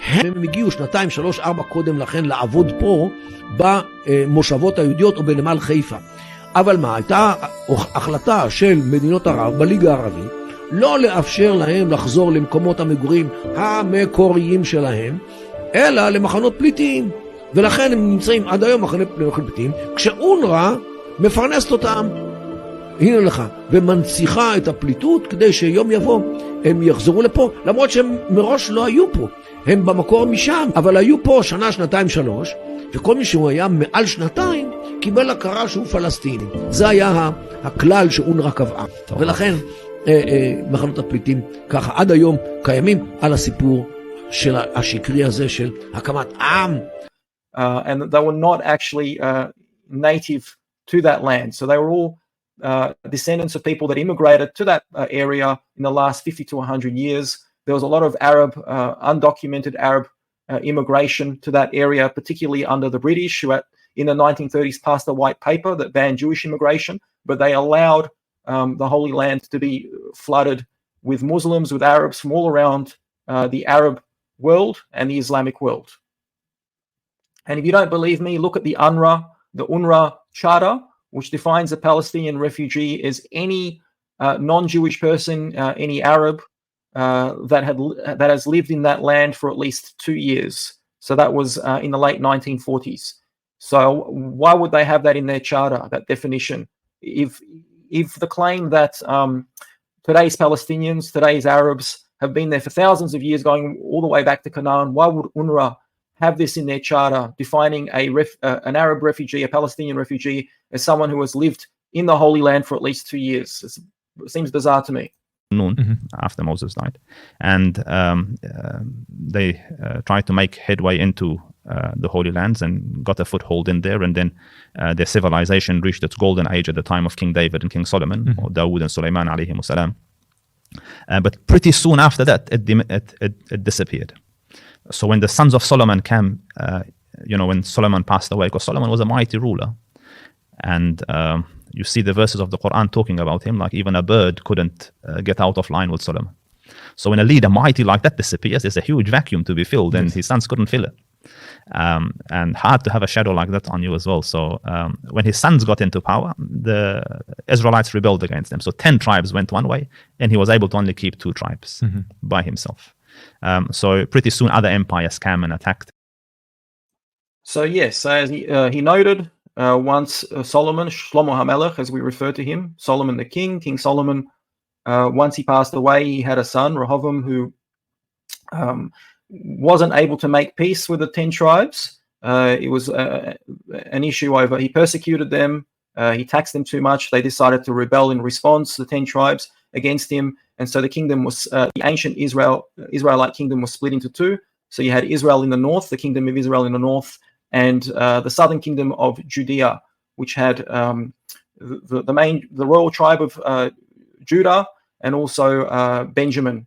הם הגיעו 2, 3, 4 קודם לכן לעבוד פה, במושבות היהודיות או בנמל חיפה. אבל מה? הייתה החלטה של מדינות ערב, בליגה הערבית, לא לאפשר להם לחזור למקומות המגורים המקוריים שלהם, אלא למחנות פליטים. ולכן הם נמצאים עד היום מחנות פליטים, כשאונר"א מפרנסת אותם, הנה לך, ומנציחה את הפליטות כדי שיום יבוא הם יחזרו לפה, למרות שהם מראש לא היו פה, הם במקור משם, אבל היו פה שנה, 2, 3, וכל מי שהוא היה מעל 2 קיבל הכרה שהוא פלסטיני. זה היה הכלל שאונר"א קבעה. ולכן מחנות הפליטים ככה עד היום קיימים על הסיפור של השקרי הזה של הקמת עם. And they were not actually native to that land. So they were all descendants of people that immigrated to that area in the last 50 to 100 years. There was a lot of Arab, undocumented Arab immigration to that area, particularly under the British, who in the 1930s passed a white paper that banned Jewish immigration, but they allowed the Holy Land to be flooded with Muslims, with Arabs from all around the Arab world and the Islamic world. And if you don't believe me, look at the UNRWA Charter, which defines a Palestinian refugee as any non-Jewish person, any Arab that has lived in that land for at least 2 years. So that was in the late 1940s. So why would they have that in their charter, that definition? If the claim that today's Palestinians, today's Arabs have been there for thousands of years, going all the way back to Canaan, why would UNRWA have this in their charter, defining an Arab refugee, a Palestinian refugee, as someone who has lived in the Holy Land for at least 2 years? It seems bizarre to me. After Moses died, and they tried to make headway into the Holy Lands and got a foothold in there, and then their civilization reached its golden age at the time of King David and King Solomon, or Dawood and Sulaiman alayhim salam. But pretty soon after that, it disappeared. So when the sons of Solomon came, when Solomon passed away, because Solomon was a mighty ruler, and you see the verses of the Quran talking about him, like even a bird couldn't get out of line with Solomon. So when a leader mighty like that disappears, there's a huge vacuum to be filled, and his sons couldn't fill it. And hard to have a shadow like that on you as well. So when his sons got into power, the Israelites rebelled against them. So 10 tribes went one way, and he was able to only keep 2 tribes by himself. So pretty soon other empires came and attacked. So yes, as he noted, once Solomon, Shlomo HaMelech, as we refer to him, Solomon the king, King Solomon, once he passed away, he had a son, Rehoboam, who wasn't able to make peace with the 10 tribes. It was an issue over, he persecuted them, he taxed them too much. They decided to rebel in response, the 10 tribes, against him. And so the kingdom was, the ancient Israelite kingdom was split into 2. So you had Israel in the north, the kingdom of Israel in the north, and the southern kingdom of Judea, which had the royal tribe of Judah and also Benjamin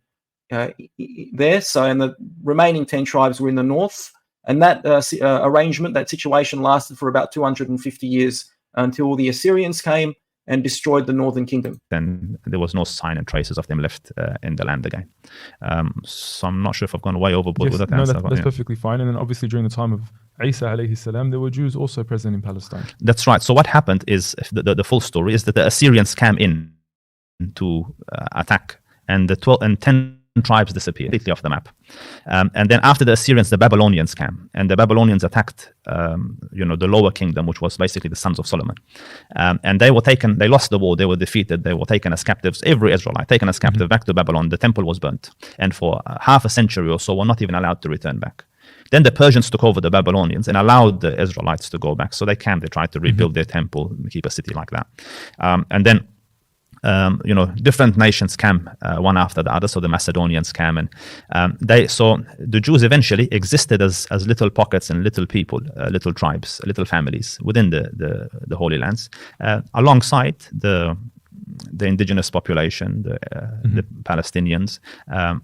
there. So, and the remaining 10 tribes were in the north. And that arrangement, that situation lasted for about 250 years until the Assyrians came and destroyed the northern kingdom. Then there was no sign and traces of them left in the land again. So I'm not sure if I've gone way overboard with that answer. That's perfectly fine. And then obviously during the time of Isa alayhi salam, there were Jews also present in Palestine. That's right. So what happened is, the full story is that the Assyrians came in to attack, and the 10 tribes disappeared completely off the map. And then after the Assyrians, the Babylonians came, and the Babylonians attacked, the lower kingdom, which was basically the sons of Solomon. And they were taken, they lost the war, they were defeated, they were taken as captives, every Israelite taken as captive back to Babylon. The temple was burnt. And for half a century or so, were not even allowed to return back. Then the Persians took over the Babylonians and allowed the Israelites to go back. So they tried to rebuild their temple, keep a city like that. And then different nations came one after the other. So the Macedonians came, and so the Jews eventually existed as little pockets and little people, little tribes, little families within the Holy Lands, alongside the indigenous population, the Palestinians,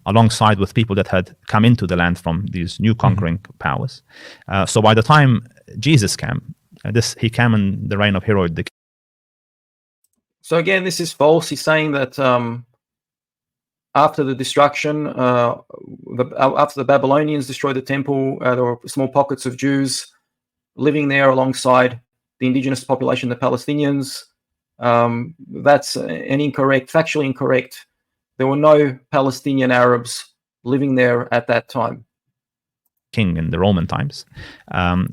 alongside with people that had come into the land from these new conquering powers. So by the time Jesus came, he came in the reign of Herod the King. So again, this is false. He's saying that after the destruction, after the Babylonians destroyed the temple, there were small pockets of Jews living there alongside the indigenous population, the Palestinians. That's factually incorrect. There were no Palestinian Arabs living there at that time. King in the Roman times.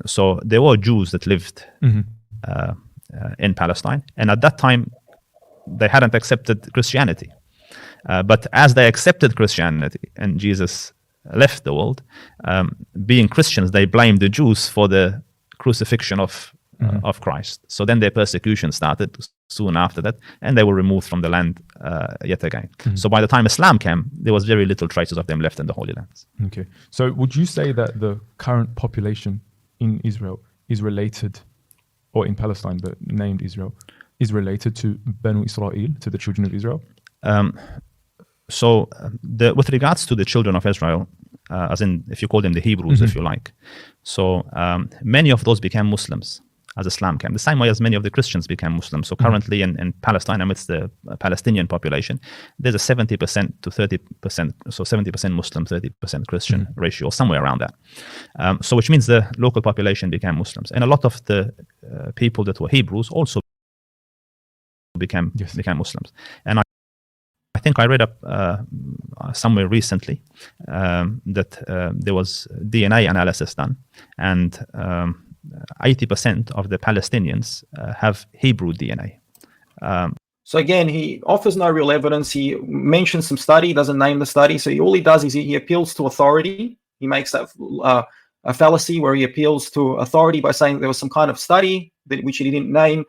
So there were Jews that lived in Palestine, and at that time they hadn't accepted Christianity. But as they accepted Christianity and Jesus left the world, being Christians, they blamed the Jews for the crucifixion of Christ. So then their persecution started soon after that, and they were removed from the land yet again. So by the time Islam came, there was very little traces of them left in the Holy Lands. Okay. So would you say that the current population in Israel is related, or in Palestine, but named Israel, is related to Banu Israel, to the children of Israel? With regards to the children of Israel, as in, if you call them the Hebrews, if you like, so many of those became Muslims as Islam came, the same way as many of the Christians became Muslims. So currently in Palestine, amidst the Palestinian population, there's a 70% to 30%, so 70% Muslim, 30% Christian ratio, or somewhere around that. So which means the local population became Muslims. And a lot of the people that were Hebrews also became Muslims. And I think I read up somewhere recently that there was DNA analysis done, and 80% of the Palestinians have Hebrew DNA. So again, he offers no real evidence. He mentions some study, doesn't name the study. So all he does is he appeals to authority. He makes that a fallacy where he appeals to authority by saying there was some kind of study which he didn't name,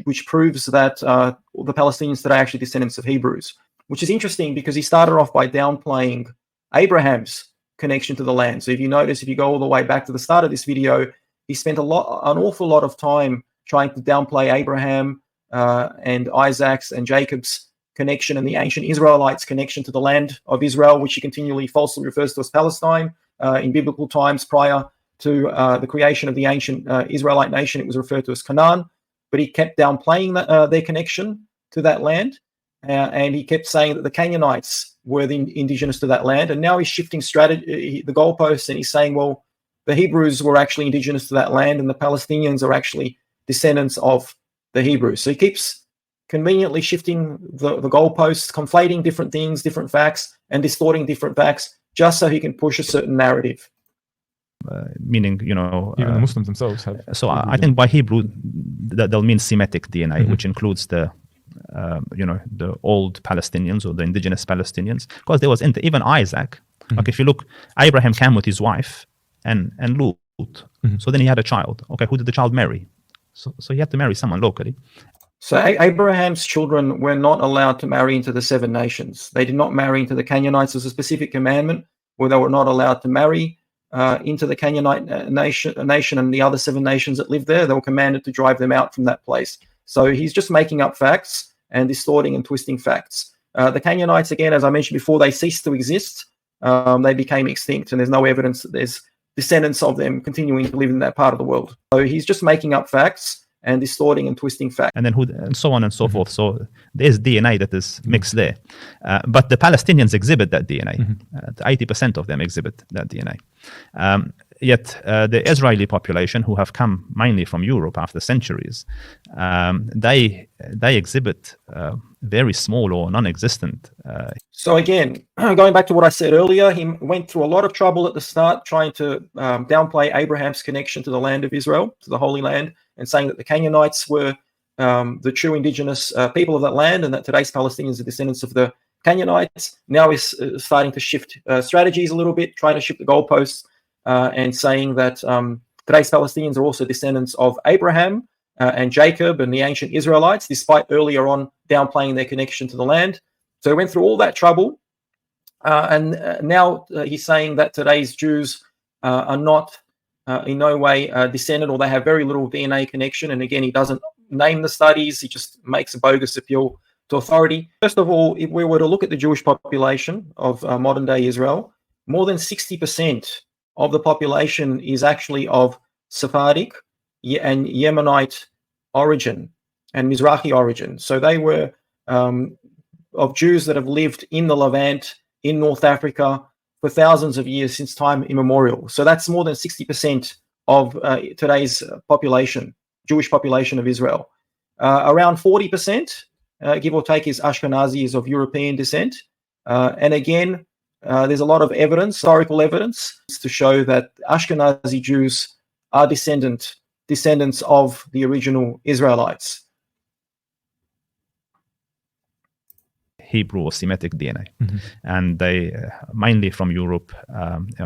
which proves that the Palestinians today are actually descendants of Hebrews, which is interesting because he started off by downplaying Abraham's connection to the land. So if you notice, if you go all the way back to the start of this video, he spent an awful lot of time trying to downplay Abraham and Isaac's and Jacob's connection and the ancient Israelites' connection to the land of Israel, which he continually falsely refers to as Palestine. In biblical times prior to the creation of the ancient Israelite nation, it was referred to as Canaan. But he kept downplaying their connection to that land, and he kept saying that the Canaanites were the indigenous to that land. And now he's shifting the goalposts, and he's saying, well, the Hebrews were actually indigenous to that land, and the Palestinians are actually descendants of the Hebrews. So he keeps conveniently shifting the goalposts, conflating different things, different facts, and distorting different facts, just so he can push a certain narrative. Meaning, even the Muslims themselves have. So I think by Hebrew, they'll mean Semitic DNA, which includes the old Palestinians or the indigenous Palestinians, because there was even Isaac. Like if you look, Abraham came with his wife and Lut. So then he had a child. Okay, who did the child marry? So he had to marry someone locally. So Abraham's children were not allowed to marry into the 7 nations. They did not marry into the Canaanites. There's a specific commandment where they were not allowed to marry into the Canaanite nation and the other 7 nations that lived there. They were commanded to drive them out from that place. So he's just making up facts and distorting and twisting facts. The Canaanites, again, as I mentioned before, they ceased to exist. They became extinct, and there's no evidence that there's descendants of them continuing to live in that part of the world. So he's just making up facts and distorting and twisting facts. And then and so on and so forth. So there's DNA that is mixed there. But the Palestinians exhibit that DNA. 80% of them exhibit that DNA. Yet the Israeli population, who have come mainly from Europe after centuries, they exhibit very small or non-existent. So again, going back to what I said earlier, he went through a lot of trouble at the start trying to downplay Abraham's connection to the land of Israel, to the Holy Land, and saying that the Canaanites were the true indigenous people of that land, and that today's Palestinians are descendants of the Canaanites. Now he's starting to shift strategies a little bit, trying to shift the goalposts, and saying that today's Palestinians are also descendants of Abraham and Jacob and the ancient Israelites, despite earlier on downplaying their connection to the land. So he went through all that trouble, and now he's saying that today's Jews are not in no way descendant, or they have very little DNA connection. And again, he doesn't name the studies, he just makes a bogus appeal to authority. First of all, if we were to look at the Jewish population of modern-day Israel, more than 60% of the population is actually of Sephardic and Yemenite origin and Mizrahi origin. So they were of Jews that have lived in the Levant, in North Africa, for thousands of years, since time immemorial. So that's more than 60% of today's population, Jewish population of Israel. Around 40%, give or take, is Ashkenazi, is of European descent. And again, there's a lot of evidence, historical evidence, to show that Ashkenazi Jews are descendants of the original Israelites. Hebrew or Semitic DNA, and they mainly from Europe,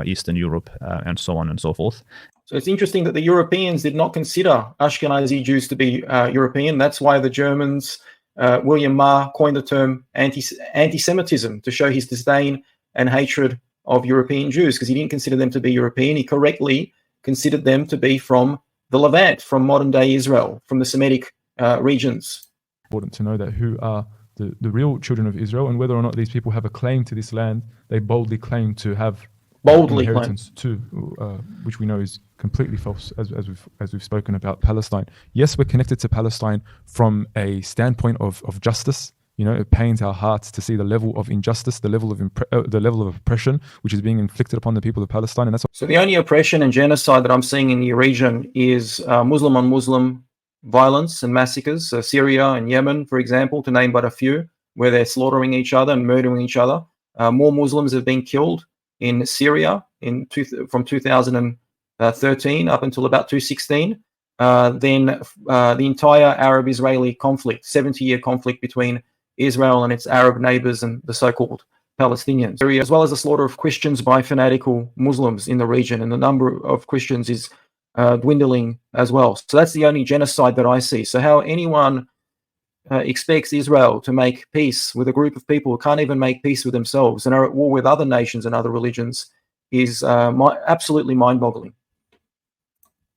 Eastern Europe, and so on and so forth. So it's interesting that the Europeans did not consider Ashkenazi Jews to be European. That's why the Germans, William Marr, coined the term anti-Semitism, to show his disdain and hatred of European Jews, because he didn't consider them to be European. He correctly considered them to be from the Levant, from modern-day Israel, from the Semitic regions. Important to know that who are the real children of Israel, and whether or not these people have a claim to this land, they boldly claim to have inheritance too, which we know is completely false, as we've spoken about Palestine. Yes, we're connected to Palestine from a standpoint of justice. You know, it pains our hearts to see the level of injustice, the level of oppression which is being inflicted upon the people of Palestine, and that's so the only oppression and genocide that I'm seeing in the region is Muslim on Muslim violence and massacres. Syria and Yemen, for example, to name but a few, where they're slaughtering each other and murdering each other. More Muslims have been killed in Syria from 2013 up until about 2016 than the entire Arab-Israeli conflict, 70-year conflict between Israel and its Arab neighbors and the so-called Palestinians, as well as the slaughter of Christians by fanatical Muslims in the region. And the number of Christians is dwindling as well. So that's the only genocide that I see. So how anyone expects Israel to make peace with a group of people who can't even make peace with themselves and are at war with other nations and other religions is absolutely mind-boggling.